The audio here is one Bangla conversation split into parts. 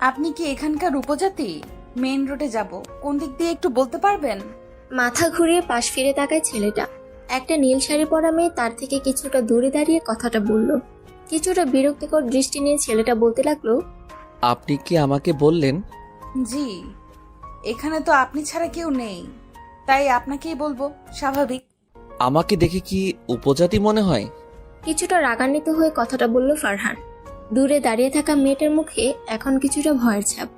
আপনি কি এখানকার উপজাতি? মেইন রোডে যাব, কোন দিক দিয়ে একটু বলতে পারবেন? মাথা ঘুরিয়ে পাশ ফিরে তাকায় ছেলেটা। একটা নীল শাড়ি পরা মেয়ে তার থেকে কিছুটা দূরে দাঁড়িয়ে কথাটা বলল। কিছুটা বিরক্তিকর দৃষ্টি নিয়ে ছেলেটা বলতে লাগলো, আপনি কি আমাকে বললেন? জি, এখানে তো আপনি ছাড়া কেউ নেই, তাই আপনাকেই বলবো, স্বাভাবিক। আমাকে দেখে কি উপজাতি মনে হয়? কিছুটা রাগান্বিত হয়ে কথাটা বলল ফারহান। দূরে দাঁড়িয়ে থাকা মেয়েটার মুখে এখন কিছুটা ভয়ের ছাপ।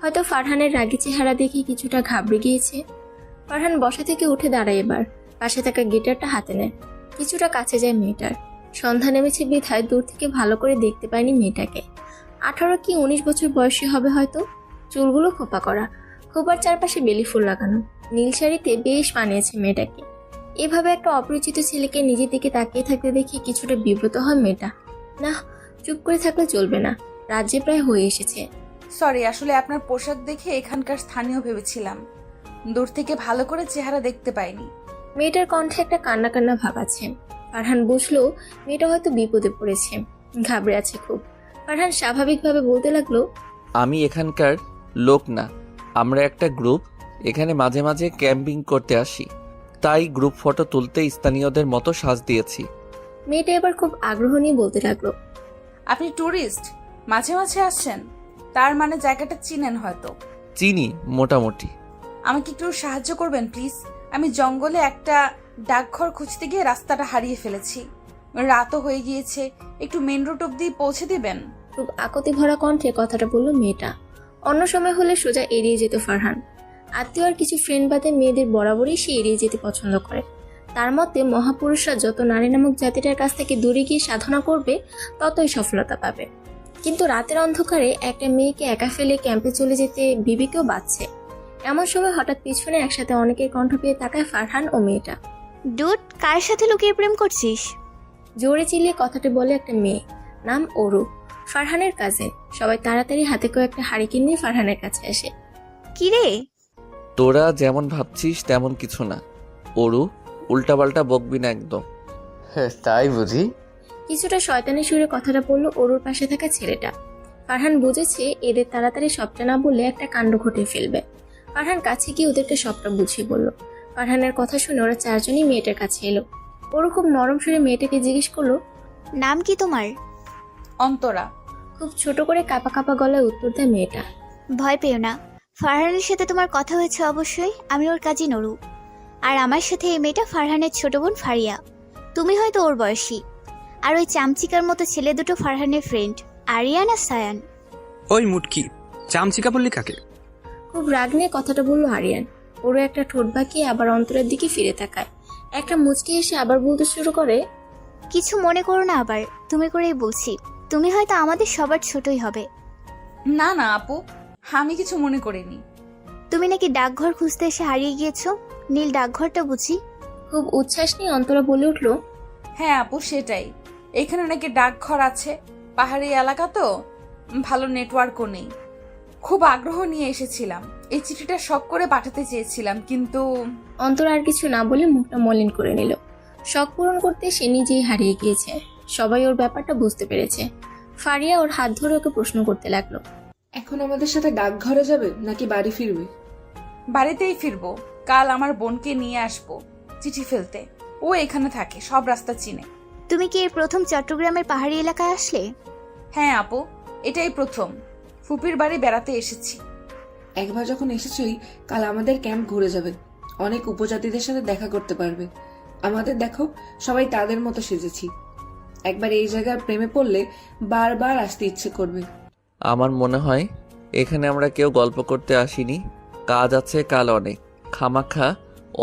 হয়তো ফারহানের রাগী চেহারা দেখে কিছুটা ঘাবড়ে গিয়েছে। ফারহান বসা থেকে উঠে দাঁড়ায়, এবার পাশে থাকা গিটারটা হাতে নেয়। কিছুটা কাছে যায় মেয়েটার। সন্ধ্যা নেমেছে বিধায় দূর থেকে ভালো করে দেখতে পায়নি মেয়েটাকে। 18 কি 19 বছর বয়সী হবে হয়তো। চুলগুলো খোপা করা, খোপার চারপাশে বেলি ফুল লাগানো। নীল শাড়িতে বেশ মানিয়েছে মেয়েটাকে। এভাবে একটা অপরিচিত ছেলেকে নিজের দিকে তাকিয়ে থাকতে দেখে কিছুটা বিব্রত হয় মেয়েটা। না, চুপ করে থাকলে চলবে না, রাজ্যে প্রায় হয়ে এসেছে। সরি, আসলে আপনার পোশাক দেখে এখানকার স্থানীয় ভেবেছিলাম, দূর থেকে ভালো করে চেহারা দেখতে পাইনি। মেয়েটার কণ্ঠে একটা কান্না কান্না ভাব আছে। ফারহান বুঝলো মেয়েটা হয়তো বিপদে পড়েছে, ঘাবড়ে আছে খুব। ফারহান স্বাভাবিকভাবে বলতে লাগলো, আমি এখানকার লোক না, আমরা একটা গ্রুপ, এখানে মাঝে মাঝে ক্যাম্পিং করতে আসি, তাই গ্রুপ ফটো তুলতে স্থানীয়দের মতো সাজ দিয়েছি। মেয়েটা এবার খুব আগ্রহ নিয়ে বলতে লাগলো, আপনি ট্যুরিস্ট, মাঝে মাঝে আসছেন, তার মানে জায়গাটা চিনেন হয়তো। চিনি মোটামুটি। আমাকে একটু সাহায্য করবেন প্লিজ? আমি জঙ্গলে একটা ডাকঘর খুঁজতে গিয়ে রাস্তাটা হারিয়ে ফেলেছি, রাতও হয়ে গিয়েছে, একটু মেন রোড অব্দি পৌঁছে দিবেন? খুব আকতি ভরা কণ্ঠে কথাটা বলল মেয়েটা। অন্য সময় হলে সোজা এড়িয়ে যেত ফারহান। আত্মীয় আর কিছু ফ্রেন্ড বাদে মেয়েদের বরাবরই সে এড়িয়ে যেতে পছন্দ করে। তার মতে মহাপুরুষরা যত নারী নামক জাতিটার কাছ থেকে দূরে গিয়ে সাধনা করবে ততই সফলতা পাবে। কিন্তু রাতের অন্ধকারে একটা মেয়েকে একা ফেলে ক্যাম্পে চলে যেতে বিবেকেও বাঁচছে। এমন সময় হঠাৎ পিছনে একসাথে অনেকের কণ্ঠ পেয়ে তাকায় ফারহান ও মেয়েটা। ডুড, কার সাথে লুকিয়ে প্রেম করছিস? জোরে চিল্লিয়ে কথাটি বলে একটা মেয়ে, নাম অরু, ফারহানের কাজিন। সবাই তাড়াতাড়ি হাতে কয়েকটা হারিকেন নিয়ে ফারহানের কাছে আসে। কি রে? তোরা যেমন ভাবছিস তেমন কিছু না, ওরু, উল্টাপাল্টা বকবি না একদম। তাই বুঝি? কিছুটা শয়তানি সুরে কথাটা বলল অরুর পাশে থাকা ছেলেটা। ফারহান বুঝেছে এদের তাড়াতাড়ি সবটা না বললে একটা কাণ্ড ঘটে ফেলবে। ফারহান কাছে গিয়ে ওদেরকে সবটা বুঝিয়ে বলল। ফারহানের কথা শুনে ওরা চারজনই মেয়েটার কাছে এলো। ওরু খুব নরম সুরে মেয়েটাকে জিজ্ঞেস করলো, নাম কি তোমার? অন্তরা। খুব ছোট করে কাঁপা কাঁপা গলায় উত্তর দেয় মেয়েটা। ভয় পেও না, ফারহানের সাথে তোমার কথা হয়েছে অবশ্যই। আমি ওর কাজিন অরু, আর আমার সাথে এই মেয়েটা ফারহানের ছোট বোন ফারিয়া। তুমি হয়তো ওর বয়সী। আর ওই চামচিকার মতো ছেলে দুটো ফারহানের ফ্রেন্ড, আরিয়ান আর সায়ান। ওই মুটকি, চামচিকা বললি কাকে? খুব রাগ নিয়ে কথাটা বলল আরিয়ান। ওরও একটা ঠোঁট বাঁকিয়ে আবার অন্তরের দিকে ফিরে তাকায়। একটা মুচকি এসে আবার বলতে শুরু করে, কিছু মনে করো না, আবার তুমি করেই বলছি। তুমি হয়তো আমাদের সবার ছোটই হবে। না না আপু, আমি কিছু মনে করিনি। তুমি নাকি ডাকঘর খুঁজতে এসে হারিয়ে গিয়েছো, নীল ডাকঘরটা বুঝি? খুব উচ্ছ্বাস নিয়ে অন্তরা বলে উঠল, হ্যাঁ আপু, সেটাই। এখানে নাকি ডাকঘর আছে, পাহাড়ি এলাকা তো, ভালো নেটওয়ার্কও নেই। খুব আগ্রহ নিয়ে এসেছিলাম, এই চিঠিটা শখ করে পাঠাতে চেয়েছিলাম, কিন্তু অন্তরা আর কিছু না বলে মুখটা মলিন করে নিল। শখ পূরণ করতে সে নিজেই হারিয়ে গিয়েছে। সবাই ওর ব্যাপারটা বুঝতে পেরেছে। ফারিয়া ওর হাত ধরে ওকে প্রশ্ন করতে লাগলো, এখন আমাদের সাথে ডাকঘরে যাবে নাকি বাড়ি ফিরবে? বাড়িতেই ফিরবো। কাল আমার বোনকে নিয়ে আসবো চিঠি ফেলতে, ও এখানে থাকে, সব রাস্তা চিনে। তুমি কি এই প্রথম চট্টগ্রামের পাহাড়ি এলাকায় আসলে? হ্যাঁ আপু, এটাই প্রথম। ফুপির বাড়ি বেড়াতে এসেছি। একবার যখন এসেছই, কাল আমাদের ক্যাম্প ঘুরে যাবে, অনেক উপজাতিদের সাথে দেখা করতে পারবে। আমাদের দেখো, সবাই তাদের মতো সেজেছি। একবার এই জায়গার প্রেমে পড়লে বারবার আসতে ইচ্ছে করবে। আমার মনে হয় এখানে আমরা কেউ গল্প করতে আসিনি, কাজ আছে কাল অনেক। খামাখা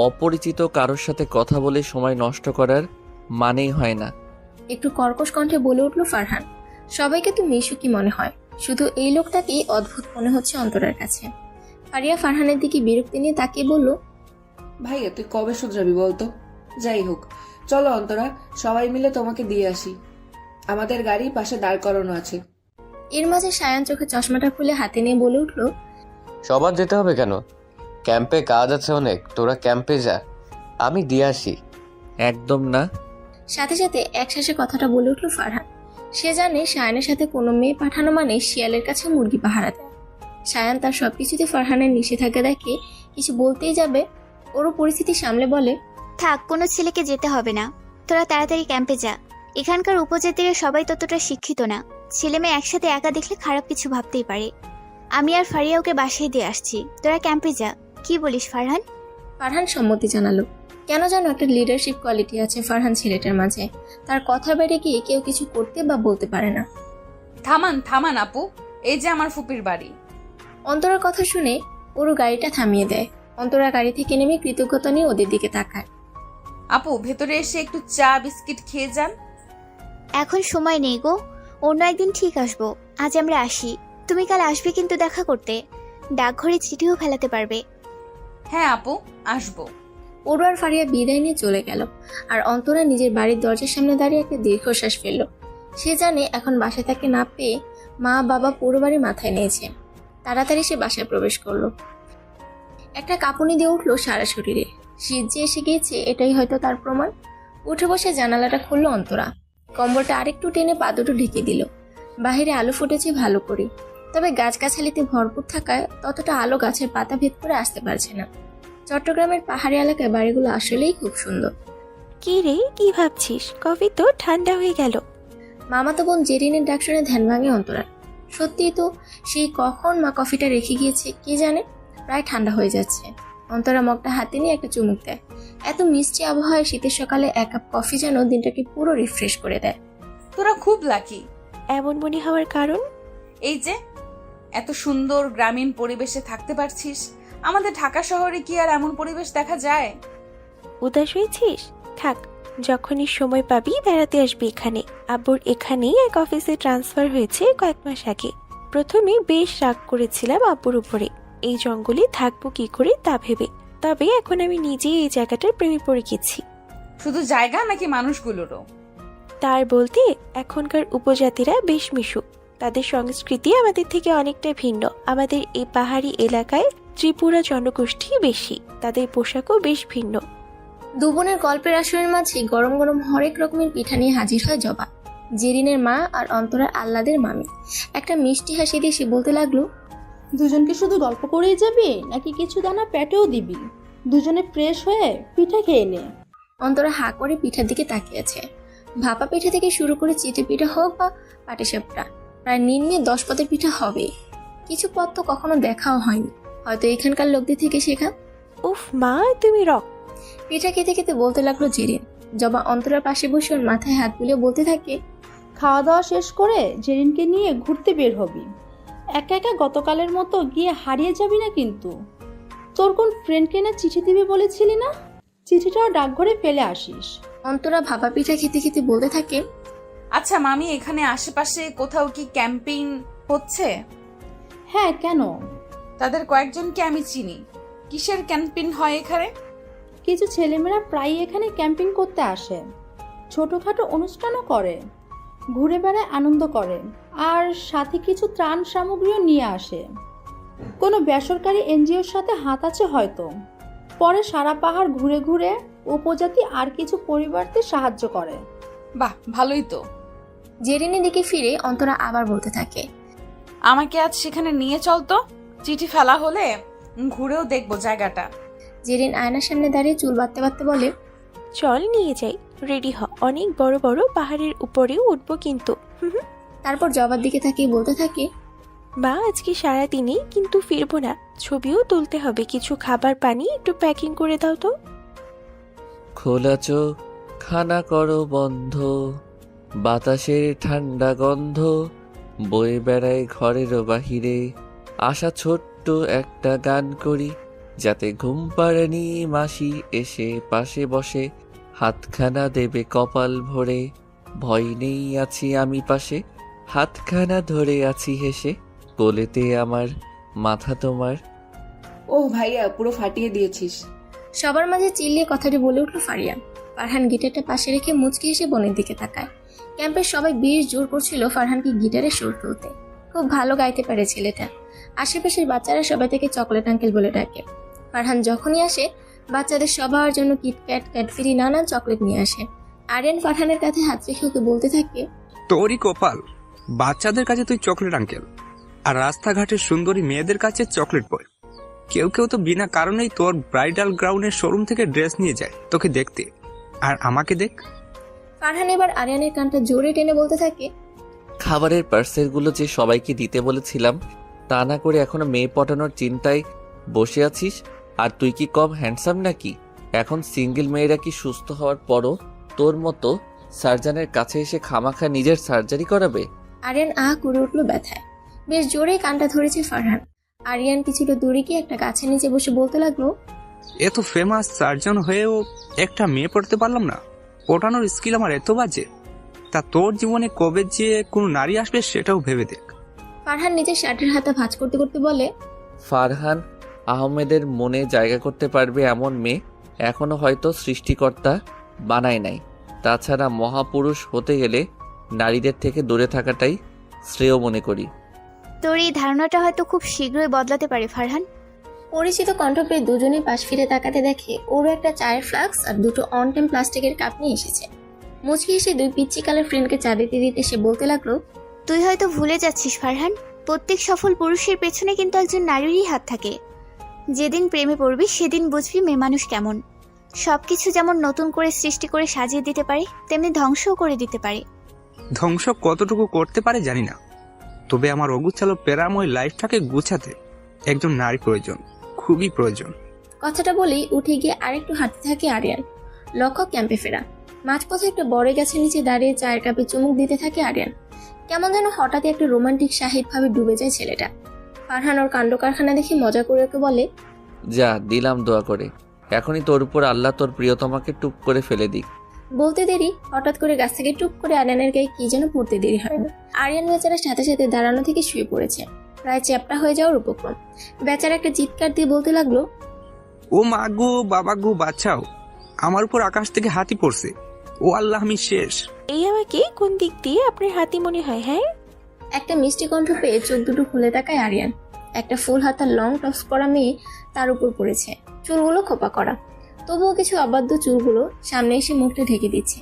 অপরিচিত কারোর সাথে কথা বলে সময় নষ্ট করার মানেই হয় না। একটু কর্কশ কণ্ঠে বলে উঠল ফারহান। সবাইকে তো মিশুকি মনে হয়, শুধু এই লোকটাকেই অদ্ভুত মনে হচ্ছে অন্তরার কাছে। ফারিয়া ফারহানের দিকে বিরক্তি নিয়ে তাকিয়ে বলল, ভাইয়া তুই কবে শুধরাবি বলতো? যাই হোক, চলো অন্তরা, সবাই মিলে তোমাকে দিয়ে আসি। আমাদের গাড়ি পাশে দাঁড় করানো আছে। এর মাঝে সায়ান চোখে চশমাটা খুলে হাতে নিয়ে বলে উঠল, সবার যেতে হবে কেন? ক্যাম্পে কাজ আছে অনেক, তোরা ক্যাম্পে যা, আমি দিয়ে আসি। একদম না। সাথে সাথে একশ্বাসে কথাটা বলে উঠল ফারহান। সে জানে সায়ানের সাথে কোনো মেয়ে পাঠানো মানে শিয়ালের কাছে মুরগি পাহারা দেয়। সায়ান তার সবকিছুতে ফারহানের নিষেধাজ্ঞা দেখে কিছু বলতেই যাবে, ওরও পরিস্থিতি সামলে বলে, থাক, কোনো ছেলেকে যেতে হবে না। তোরা তাড়াতাড়ি ক্যাম্পে যা। এখানকার উপজাতিরা সবাই ততটা শিক্ষিত না। ছেলে মেয়ে একসাথে একা দেখলে খারাপ কিছু ভাবতেই পারে। আমি আর ফারিয়া ওকে বাসায় দিয়ে আসছি, তোরা ক্যাম্পে যা। কি বলিস ফারহান? ফারহান সম্মতি জানালো। কেন যেন একটা লিডারশিপ কোয়ালিটি আছে ফারহান ছেলেটার মাঝে, তার কথা বেড়ে গিয়ে কেউ কিছু করতে বা বলতে পারে না। থামান থামান আপু, এই যে আমার ফুপির বাড়ি। অন্তরার কথা শুনে ওরও গাড়িটা থামিয়ে দেয়। অন্তরা গাড়ি থেকে নেমে কৃতজ্ঞতা নিয়ে ওদের দিকে তাকায়। আপু, ভেতরে এসে একটু চা বিস্কিট খেয়ে যান। এখন সময় নেই গো, অন্য একদিন ঠিক আসবো। আজ আমরা আসি। তুমি কাল আসবে কিন্তু দেখা করতে। ডাকঘরে চিঠিও ফেলাতে পারবে। হ্যাঁ আপু, আসবো। ওরও আর ফারিয়া বিদায় নিয়ে চলে গেল। আর অন্তরা নিজের বাড়ির দরজার সামনে দাঁড়িয়ে একটা দীর্ঘশ্বাস ফেলল। সে জানে এখন বাসায় তাকে না পেয়ে মা বাবা পুরো বাড়ি মাথায় নিয়েছে। তাড়াতাড়ি সে বাসায় প্রবেশ করলো। একটা কাঁপুনি দিয়ে উঠলো সারা শরীরে। শীত যে এসে গিয়েছে এটাই হয়তো তার প্রমাণ। উঠে বসে জানালাটা খুললো অন্তরা। কম্বলটা আরেকটু টেনে পা দুটো ঢেকে দিল। বাহিরে আলো ফুটেছে ভালো করে, তবে গাছগাছালিতে ভরপুর থাকায় ততটা আলো গাছের পাতা ভেদ করে আসতে পারছে না। চট্টগ্রামের পাহাড়ি এলাকায় বাড়িগুলো আসলেই খুব সুন্দর। কি রে, কি ভাবছিস? কফি তো ঠান্ডা হয়ে গেল। মামাতো বোন জেরিনের ডাক শুনে ধ্যান ভাঙে অন্তরার। সত্যিই তো, সেই কখন মা কফিটা রেখে গিয়েছে কে জানে। প্রায় ঠান্ডা হয়ে যাচ্ছে। অন্তরা মগটা হাতে নিয়ে একটা চুমুক দেয়। এত মিষ্টি আবহাওয়ায় শীতের সকালে এক কাপ কফি যেন দিনটাকে পুরো রিফ্রেশ করে দেয়। তোরা খুব লাকি। এমন মনে হওয়ার কারণ? এই যে এত সুন্দর গ্রামীণ পরিবেশে থাকতে পারছিস। আমাদের ঢাকা শহরে কি আর এমন পরিবেশ দেখা যায়? উদাস হয়েছিস? থাক, যখনই সময় পাবি বেড়াতে আসবি এখানে। আব্বুর এখানেই এক অফিসে ট্রান্সফার হয়েছে কয়েক মাস আগে। প্রথমে বেশ রাগ করেছিলাম আব্বুর উপরে, এই জঙ্গলে থাকবো কি করে তা ভেবে। তবে এখন আমি নিজেই এই জায়গাটার প্রেমে পড়ে গেছি। শুধু জায়গা নাকি মানুষগুলোরও? তার বলতে এখনকার উপজাতিরা বেশ মিশুক। তাদের সংস্কৃতি আমাদের থেকে অনেকটা ভিন্ন। আমাদের এই পাহাড়ি এলাকায় ত্রিপুরা জনগোষ্ঠী বেশি, তাদের পোশাকও বেশ ভিন্ন। দুবোনের গল্পের আসরের মাঝে গরম গরম হরেক রকমের পিঠা নিয়ে হাজির হয় জবা। জেরিনের মা আর অন্তরার আহ্লাদের মামি একটা মিষ্টি হাসি দিয়ে সে বলতে লাগলো, দুজনকে শুধু গল্প করেই যাবি নাকি কিছু দানা পেটেও দিবি? দুজনে ফ্রেশ হয়ে পিঠা খেয়ে নে। অন্তরা হা করে পিঠার দিকে তাকিয়েছে। ভাপা পিঠা থেকে শুরু করে চিতই পিঠা হোক বা পাটিসাপটা, প্রায় নিম্নে 10 পদের পিঠা হবে। কিছু পদ তো কখনো দেখাও হয়নি, হয়তো এখানকার লোকদের থেকে শেখা। উফ মা, তুমি রক। পিঠা খেতে খেতে বলতে লাগলো জেরিন। জবা অন্তরার পাশে বসে ওর মাথায় হাত বুলিয়ে বলতে থাকে, খাওয়া দাওয়া শেষ করে জেরিনকে নিয়ে ঘুরতে বের হবি। একা একা গতকালের মতো গিয়ে হারিয়ে যাবি না কিন্তু। তোর কোন ফ্রেন্ডকে না চিঠি দিবি বলেছিলি না? চিঠিটাও ডাকঘরে ফেলে আসিস। অন্তরা ভাপা পিঠা খেতে খেতে বলতে থাকে, আচ্ছা মামি, এখানে আশেপাশে কোথাও কি ক্যাম্পিং হচ্ছে? হ্যাঁ, কেন? তাদের কয়েকজনকে আমি চিনি। কিসের ক্যাম্পিং হয় এখানে? কিছু ছেলেমেয়েরা প্রায়ই এখানে ক্যাম্পিং করতে আসে। ছোটখাটো অনুষ্ঠানও করে, ঘুরে বেড়ায়, আনন্দ করে, আর সাথে কিছু ত্রাণ সামগ্রীও নিয়ে আসে। কোনো বেসরকারি এনজিওর সাথে হাত আছে হয়তো। পরে সারা পাহাড় ঘুরে ঘুরে উপজাতি আর কিছু পরিবারদের সাহায্য করে। বাহ, ভালোই তো। জেরিনের দিকে ফিরে অন্তরা আবার বলতে থাকে, আমাকে আজ সেখানে নিয়ে চল তো। চিঠি ফেলা হলে ঘুরেও দেখবো জায়গাটা। জেরিন আয়নার সামনে দাঁড়িয়ে চুল বাঁধতে বাঁধতে বলে, চল নিয়ে যাই, রেডি হ। অনেক বড় বড় পাহাড়ের উপরেও উঠবো কিন্তু। তারপর জবার দিকে তাকিয়ে বলতে থাকে, মা, আজকে সারাদিনেই কিন্তু ফিরবো না। ছবিও তুলতে হবে। কিছু খাবার পানি একটু প্যাকিং করে দাও তো। খোলা চোখ খানা করো বন্ধ, বাতাসের ঠান্ডা গন্ধ বয়ে বেড়ায় ঘরের বাহিরে। আশা ছোট্ট একটা গান করি, যাতে ঘুম পাড়ানি মাসি এসে পাশে বসে হাতখানা দেবে কপাল ভরে। ভয় নেই, আছি আমি পাশে, হাতখানা ধরে আছি হেসে, কোলেতে আমার মাথা তোমার। ও ভাইয়া, পুরো ফাটিয়ে দিয়েছিস। সবার মাঝে চিল্লিয়ে কথাটি বলে উঠল ফারিয়া। ফারহান গিটারটা পাশে রেখে মুচকি এসে বোনের দিকে তাকায়। ক্যাম্পের সবাই বেশ জোর করছিল ফারহানকে গিটারে সুর তুলতে। খুব ভালো গাইতে পারে ছেলেটা। আশেপাশের বাচ্চারা সবাই থেকে চকলেট আঙ্কেল বলে ডাকে। ফারহান যখনই আসে বাচ্চাদের সবার জন্য কিটক্যাট, ক্যাডবেরি, নানান চকলেট নিয়ে আসে। আরিয়ান ফারহানের কাছে হাত রেখে ওকে বলতে থাকে, তোরই কপাল, বাচ্চাদের কাছে তুই চকলেট আঙ্কেল। আর রাস্তাঘাটের সুন্দরী মেয়েদের কাছে চকলেট বয়। কেউ কেউ তো বিনা কারণেই তোর ব্রাইডাল গ্রাউন্ডের শোরুম থেকে ড্রেস নিয়ে যায় তোকে দেখতে। আর আমাকে দেখ। ফারহান এবার আরিয়ানের কানটা জোরে টেনে বলতে থাকে, খাবারের পার্সেলগুলো যে সবাইকে দিতে বলেছিলাম তা না করে এখনো মেয়ে পটানোর চিন্তায় বসে আছিস। আর তুই কি কম হ্যান্ডসাম নাকি? এখন সিঙ্গেল মেয়েরা কি সুস্থ হওয়ার পরও তোর মতো সার্জনের কাছে এসে খামাখা নিজের সার্জারি করাবে? আরিয়ান করে উঠলো ব্যথায়। বেশ জোরে কানটা ধরেছে ফারহান। আরিয়ান কিছুটা দূরে গিয়ে একটা গাছের নিচে বসে বলতে লাগলো, এত ফেমাস সার্জন হয়েও একটা মেয়ে পড়তে পারলাম না। পটানোর স্কিল আমার এত বাজে। তা তোর জীবনে কবে যে কোনো নারী আসবে সেটাও ভেবে দেখ। ফারহান নিজের শার্টের হাতা ভাঁজ করতে করতে বলে, ফারহান আহমেদের মনে জায়গা করতে পারবে এমন মেয়ে এখনো হয়তো সৃষ্টিকর্তা বানায় নাই। তাছাড়া মহাপুরুষ হতে গেলে নারীদের থেকে দূরে থাকাটাই শ্রেয় মনে করি। তোর এই ধারণাটা হয়তো খুব শীঘ্রই বদলাতে পারে ফারহান। পরিচিত কণ্ঠ পেয়ে দুজনেই পাশ ফিরে তাকাতে দেখে ওরও একটা চায়ের ফ্লাক্স আর দুটো অন টাইম প্লাস্টিকের কাপ নিয়ে এসেছে। মুচকি এসে দুই পিচ্চি কালের ফ্রেন্ডকে চা দিতে দিতে সে বলতে লাগলো, তুই হয়তো ভুলে যাচ্ছিস ফারহান, প্রত্যেক সফল পুরুষের পেছনে কিন্তু একজন নারীরই হাত থাকে। যেদিন প্রেমে পড়বি সেদিন বুঝবি মেয়ে মানুষ কেমন। সবকিছু যেমন নতুন করে সৃষ্টি করে সাজিয়ে দিতে পারে, তেমনি ধ্বংসও করে দিতে পারে। ধ্বংস কতটুকু করতে পারে জানি না, তবে আমার অগুচ্ছালো প্যারাময় লাইফটাকে গুছাতে একজন নারী প্রয়োজন, খুবই প্রয়োজন। কথাটা বলেই উঠে গিয়ে আরেকটু হাঁটতে থাকে আরিয়ান। লক্ষ্য ক্যাম্পে ফেরা। মাঝপথে একটা বড় গাছের নিচে দাঁড়িয়ে চায়ের কাপে চুমুক দিতে থাকে আরিয়ান। কেমন যেন হঠাৎই একটা রোমান্টিক সাহিত্যভাবে ডুবে যায় ছেলেটা। ফারহান ওর কাণ্ড কারখানা দেখে মজা করে ওকে বলে, যা দিলাম দোয়া করে, এখনই তোর উপর আল্লাহ তোর প্রিয়তমাকে টুপ করে ফেলে দিক। বলতে দেরি হঠাৎ করে গাছ থেকে টুপ করে আরিয়ানের গায়ে কি যেন পড়তে দেরি হয় না। আরিয়ান বেচারার সাথে সাথে দাঁড়ানো থেকে শুয়ে পড়েছে, প্রায় চ্যাপ্টা হয়ে যাওয়ার উপক্রম। বেচারা একটা চিৎকার দিয়ে বলতে লাগলো, ও মা গো, বাবা গো, বাঁচাও, আমার উপর আকাশ থেকে হাতি পড়ছে। ও আল্লাহ, আমি শেষ। এই আমাকে কোন দিক দিয়ে আপনার হাতি মনে হয়? হ্যাঁ, একটা মিষ্টি কণ্ঠ পেয়ে চোখ দুটো খুলে তাকায় আরিয়ান। একটা ফুল হাতার লং টপস পরা মেয়ে তার উপর পড়েছে, চুলগুলো খোপা করা, তবুও কিছু অবাধ্য চুলগুলো সামনে এসে মুখটা ঢেকে দিচ্ছে।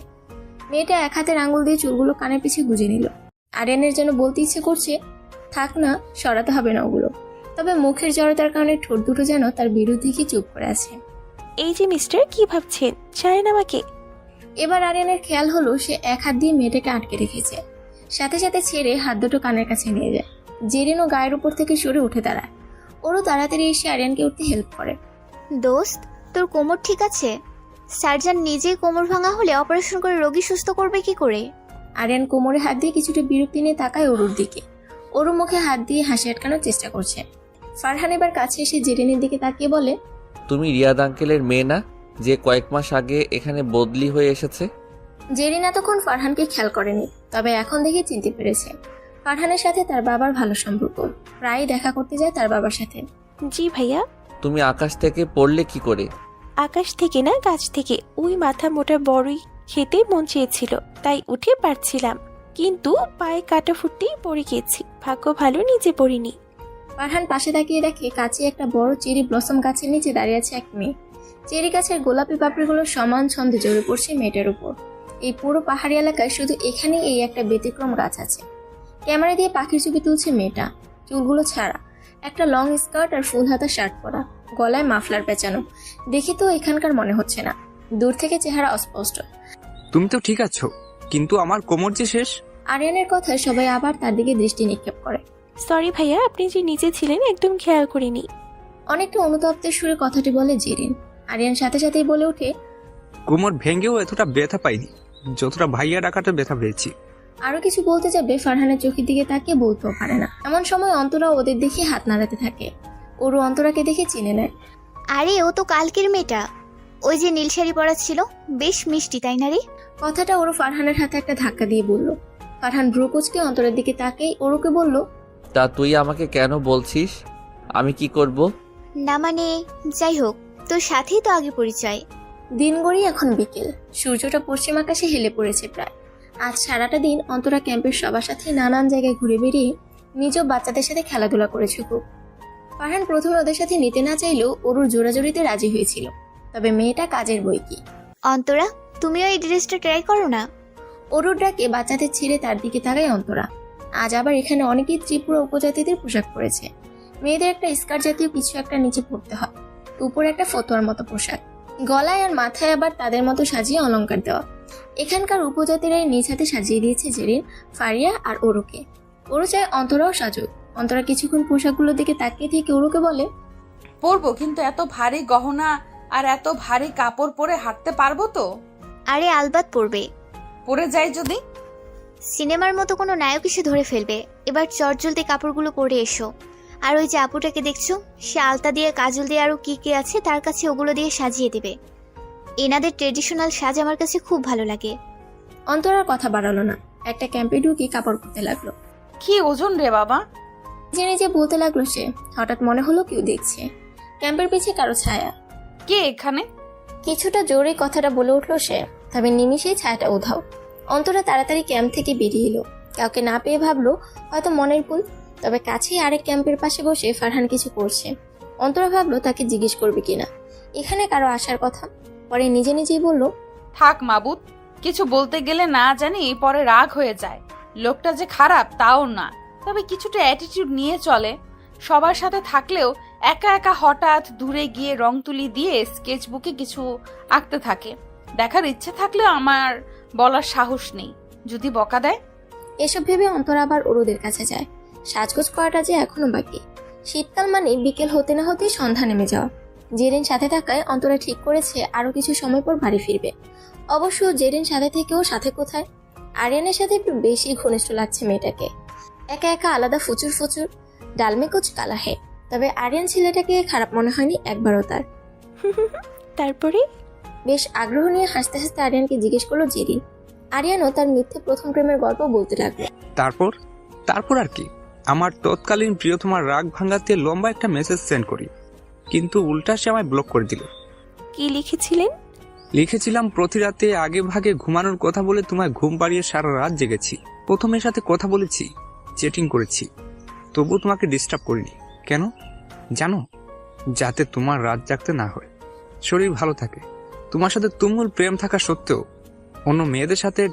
মেয়েটা এক হাতের আঙুল দিয়ে চুলগুলো কানের পিছে গুজে নিল। আরিয়ানের যেন বলতে ইচ্ছে করছে, থাক না, সরাতে হবে না ওগুলো। তবে মুখের জড়তার কারণে ঠোঁট দুটো যেন তার বিরুদ্ধে কি চুপ করে আছে। এই যে মিস্টার, কি ভাবছেন? ছাড়েন আমাকে। এবার আরিয়ানের খেয়াল হলো সে এক হাত দিয়ে মেয়েটাকে আটকে রেখেছে। সাথে সাথে ছেড়ে হাত দুটো কানের কাছে নিয়ে যায়। জেরিনও গায়ের উপর থেকে সরে উঠে দাঁড়ায়। ওরও তাড়াতাড়ি এসে আরিয়ানকে উঠতে হেল্প করে। দোস্ত, তোর কোমর ঠিক আছে? সার্জন নিজেই কোমর ভাঙা হলে অপারেশন করে রোগী সুস্থ করবে কি করে? আরিয়ান কোমরে হাত দিয়ে কিছুটা বিরক্তি নিয়ে তাকায় ওরুর দিকে। ওরু মুখে হাত দিয়ে হাসি আটকানোর চেষ্টা করছে। ফারহান এবার কাছে এসে জেরিনের দিকে তাকিয়ে বলে, তুমি রিয়াদ আঙ্কেলের মেয়ে না, যে কয়েক মাস আগে এখানে বদলি হয়ে এসেছে? জেরিন এতক্ষণ ফারহানকে খেয়াল করেনি, তবে এখন দেখে চিনতে পেরেছে। ফারহানের সাথে তার বাবার ভালো সম্পর্ক, প্রায়ই দেখা করতে যায় তার বাবার সাথে। জি ভাইয়া। তুমি আকাশ থেকে পড়লে কি করে? আকাশ থেকে না, গাছ থেকে। ওই মাথা মোটা বড়ই খেতে মন চেয়েছিল, তাই উঠে পারছিলাম, কিন্তু পায়ে কাটা ফুটতেই পড়ে গেছি। ভাগ্য ভালো নিজে পড়িনি। ফারহান পাশে তাকিয়ে দেখে কাছে একটা বড় চেরি ব্লসম গাছের নিচে দাঁড়িয়ে আছে এক মেয়ে। চেরি গাছের গোলাপি পাপড়িগুলো সমান ছন্দে জড়ে পড়ছে মেয়েটার উপর। এই পুরো পাহাড়ি এলাকায় শুধু এখানেই এই একটা ব্যতিক্রম গাছ আছে। ক্যামেরা দিয়ে পাখির ছবি তুলছে মেয়েটা, চুলগুলো ছাড়া, একটা লং স্কার্ট আর ফুল হাতা শার্ট পরা, গলায় মাফলার পেঁচানো। দেখে তো এখানকার মনে হচ্ছে না, দূর থেকে চেহারা অস্পষ্ট। তুমি তো ঠিক আছো, কিন্তু আমার কোমর যে শেষ। আরিয়ানের কথায় সবাই আবার তার দিকে দৃষ্টি নিক্ষেপ করে। সরি ভাইয়া, আপনি যে নিচে ছিলেন একদম খেয়াল করিনি। অনেকটা অনুতপ্তের সুরে কথাটি বলে জেরিন। আরিয়ান সাথে সাথেই বলে ওঠে, কোমর ভেঙেও এতটা ব্যথা পাইনি যতটা ভাইয়া ডাকাতে ব্যথা পেয়েছি। আরো কিছু বলতে যাবে, ফারহানের চোখের দিকে তাকিয়ে বলতেও পারে না। এমন সময় অন্তরা ওদের দেখে হাত নাড়াতে থাকে। ওরও অন্তরাকে দেখে চিনে নেয়। আরে ও তো কালকের মেয়েটা, ওই যে নীল শাড়ি পরা ছিল, বেশ মিষ্টি তাই না রে? কথাটা ওরও ফারহানের হাতে একটা ধাক্কা দিয়ে বলল। ফারহান ভ্রুকুচকে অন্তরের দিকে তাকিয়ে ওরকে বলল, তা তুই আমাকে কেন বলছিস? আমি কি করব? না মানে, যাই হোক, তোর সাথেই তো আগে পরিচয়। দিন গড়িয়ে এখন বিকেল, সূর্যটা পশ্চিম আকাশে হেলে পড়েছে প্রায়। আজ সারাটা দিন অন্তরা ক্যাম্পের সবার সাথে নানান জায়গায় ঘুরে বেরিয়ে নিজ বাচ্চাদের সাথে খেলাধুলা করেছে খুব। ফারহান প্রথমে ওদের সাথে নিতে না চাইলেও ওরুর জোরাজোরিতে রাজি হয়েছিল, তবে মেয়েটা কাজের বই কি। অন্তরা, তুমিও এই ড্রেসটা ট্রাই করো না। অরুর ডাকে বাচ্চাদের ছেড়ে তার দিকে তাকায় অন্তরা। আজ আবার এখানে অনেকেই ত্রিপুরা উপজাতিদের পোশাক পরেছে। মেয়েদের একটা স্কার্ট জাতীয় কিছু একটা নিচে পরতে হয়, উপরে একটা ফতোয়ার মতো পোশাক, গলায় আর মাথায় আবার তাদের মতো সাজিয়ে অলংকার দেওয়া। এখানকার উপজাতিরাই নিজ হাতে সাজিয়ে দিয়েছে জেরিন, ফারিয়া আর ওরুকে। ওরু চায় অন্তরাও সাজুক। অন্তরা কিছুক্ষণ পোশাকগুলোর দিকে তাকিয়ে থেকে ওরুকে বলে, পরবো, কিন্তু এত ভারী গহনা আর এত ভারী কাপড় পরে হাঁটতে পারবো তো? আরে আলবাত পড়বে। পরে যাই যদি? সিনেমার মতো কোনো নায়ক এসে ধরে ফেলবে। এবার চটজলদি কাপড়গুলো পরে এসো। আর ওই যে আপুটাকে দেখছো, সে আলতা দিয়ে, কাজল দিয়ে আরো কি কি আছে তার কাছে, ওগুলো দিয়ে সাজিয়ে দেবে। এনাদের ট্রেডিশনাল সাজ আমার কাছে খুব ভালো লাগে। অন্তরার কথা বাড়ালো না, একটা ক্যাম্পে ঢুকে কাপড় পরতে লাগলো। কি ওজন রে বাবা! নিজে নিজে বলতে লাগলো সে। হঠাৎ মনে হলো কেউ দেখছে। ক্যাম্পের পিছে কারো ছায়া। কে এখানে? কিছুটা জোরে কথাটা বলে উঠলো সে, তবে নিমিষেই ছায়াটা উধাও। অন্তরা তাড়াতাড়ি ক্যাম্প থেকে বেরিয়ে এলো। কাউকে না পেয়ে ভাবলো হয়তো মনের ভুল। তবে কাছেই আরেক ক্যাম্পের পাশে বসে ফারহান কিছু করছে। অন্তরা ভাবলো তাকে জিজ্ঞেস করবে কিনা এখানে কারো আসার কথা। পরে নিজে নিজেই বলল, থাক মাবুদ, কিছু বলতে গেলে না জানি পরে রাগ হয়ে যায়। লোকটা যে খারাপ তাও না, তবে কিছুটা অ্যাটিটিউড নিয়ে চলে। সবার সাথে থাকলেও একা একা হঠাৎ দূরে গিয়ে রং তুলি দিয়ে স্কেচ বুকে কিছু আঁকতে থাকে। দেখার ইচ্ছে থাকলেও আমার বলার সাহস নেই, যদি বকা দেয়। এসব ভেবে অন্তরা আবার ওরুদের কাছে যায়। সাজগোজ করাটা যে এখনো বাকি। শীতকাল মানে বিকেল হতে না হতেই সন্ধ্যা নেমে যাওয়া। জেরিন সাথে থাকায় অন্তরা ঠিক করেছে আরো কিছু সময় পর বাড়ি ফিরবে। অবশ্য জেরিন সাথে থেকেও সাথে কোথায়, আরিয়ানের সাথে একটু বেশি ঘনিষ্ঠ লাগছে মেয়েটাকে। একা একা আলাদা ফুচুর ফুচুর, ডালমে কুচ কালা হে। তবে আরিয়ান ছেলেটাকে খারাপ মনে হয়নি একবারও তার। তারপরে বেশ আগ্রহ নিয়ে হাসতে হাসতে আরিয়ানকে জিজ্ঞেস করলো জেরিন। আরিয়ানও তার মিথ্যে প্রথম প্রেমের গল্প বলতে লাগলো। তারপর আর কি, আমার তৎকালীন প্রিয়তমার রাগ ভাঙাতে লম্বা একটা মেসেজ সেন্ড করি, কিন্তু উল্টা সে আমায় ব্লক করে দিল। কি লিখেছিলেন? লিখেছিলাম, প্রতি রাতে আগে ভাগে ঘুমানোর কথা বলে তোমায় ঘুম পাড়িয়ে সারা রাত জেগেছি। প্রথমের সাথে কথা বলেছি, চ্যাটিং করেছি, তবু তোমাকে ডিস্টার্ব করিনি। কেন জানো? যাতে তোমার রাত জাগতে না হয়, শরীর ভালো থাকে। তোমার সাথে তুমুল প্রেম থাকা সত্ত্বেও অন্য মেয়েদের সাথে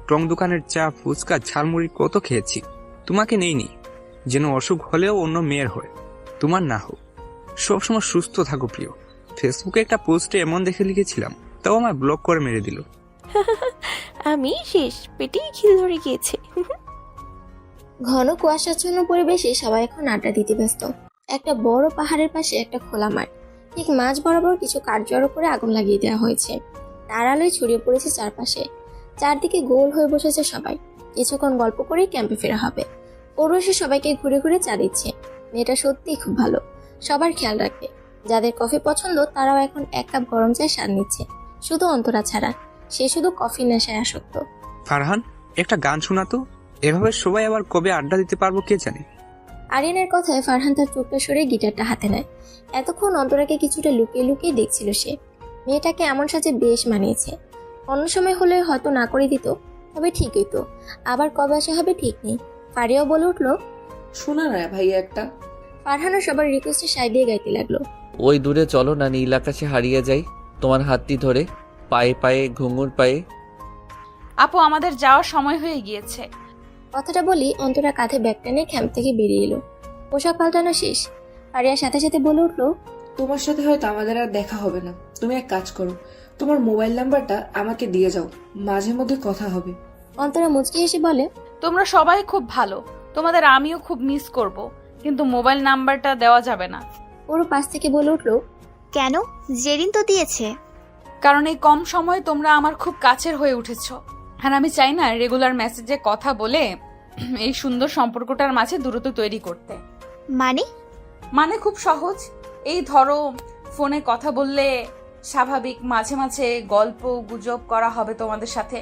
টং দোকানের চা, ফুচকা, ঝালমুড়ি কত খেয়েছি। তোমাকে নেইনি যেন অসুখ হলেও অন্য মেয়ের হয়, তোমার না হোক। সবসময় সুস্থ থাকো প্রিয়। ফেসবুকে একটা পোস্টে এমন দেখে লিখেছিলাম, তাও আমায় ব্লক করে মেরে দিল। আমি শেষ, পেটেই খিল ধরে গিয়েছে। ঘন কুয়াশাচ্ছন্ন পরিবেশে সবাই এখন আড্ডা দিতে ব্যস্ত। একটা বড় পাহাড়ের পাশে একটা খোলা মাঠ, ঠিক মাঝ বরাবর কিছু কাঠ জড়ো করে আগুন লাগিয়ে দেওয়া হয়েছে। তার আলোয় ছড়িয়ে পড়েছে চারপাশে। চারদিকে গোল হয়ে বসেছে সবাই। কিছুক্ষণ গল্প করেই ক্যাম্পে ফেরা হবে। ওরও এসে সবাইকে ঘুরে ঘুরে চা দিচ্ছে। মেয়েটা সত্যিই খুব ভালো, সবার খেয়াল রাখবে। যাদের কফি পছন্দ তারাও এখন এক কাপ গরম চায় স্বাদ নিচ্ছে। শুধু অন্তরা ছাড়া, সে শুধু কফি নেশায় আসক্ত। ফারহান, একটা গান শোনাতো। এভাবে সবাই আবার কবে আড্ডা দিতে পারবো কে জানে। আরিয়ানের কথায় ফারহান তার চোখটা সরে গিটারটা হাতে নেয়। এতক্ষণ অন্তরাকে কিছুটা লুকিয়ে লুকিয়ে দেখছিল সে। মেয়েটাকে এমন সাজে বেশ মানিয়েছে। অন্য সময় হলে হয়তো না করে দিত, তবে ঠিকই তো। আবার কবে আসা হবে ঠিক নেই। ফারিয়াও বলে উঠলো, শোনা না ভাইয়া একটা। ফারহানও সবার রিকোয়েস্টে সাই দিয়ে গাইতে লাগলো। ওই দূরে চলো না, নীল আকাশে হারিয়ে যাই তোমার হাতটি ধরে, পায়ে পায়ে ঘুঙুর পায়ে। আপু, আমাদের যাওয়ার সময় হয়ে গিয়েছে। কথাটা বলি অন্তরা কাঁধে ব্যাগ টেনে ক্যাম্প থেকে বেরিয়ে এলো। পোশাক পাল্টানো শেষ। ফারিয়ার সাথে সাথে বলে উঠলো, তোমার সাথে হয়তো আমাদের আর দেখা হবে না। তুমি এক কাজ করো, তোমার মোবাইল নাম্বারটা আমাকে দিয়ে যাও, মাঝে মধ্যে কথা হবে। অন্তরা মুচকি হেসে বলে, তোমরা সবাই খুব ভালো, তোমাদের আমিও খুব মিস করব, কিন্তু মোবাইল নাম্বারটা দেওয়া যাবে না। ওর পাশ থেকে বলে উঠলো, কেন? জেরিন তো দিয়েছে। কারণ এই কম সময়ে তোমরা আমার খুব কাছের হয়ে উঠেছো, আর আমি চাই না রেগুলার মেসেজে কথা বলে এই সুন্দর সম্পর্কটার মাঝে দূরত্ব তৈরি করতে। মানে খুব সহজ। এই ধরো, ফোনে কথা বললে স্বাভাবিক, মাঝে মাঝে গল্প গুজব করা হবে তোমাদের সাথে,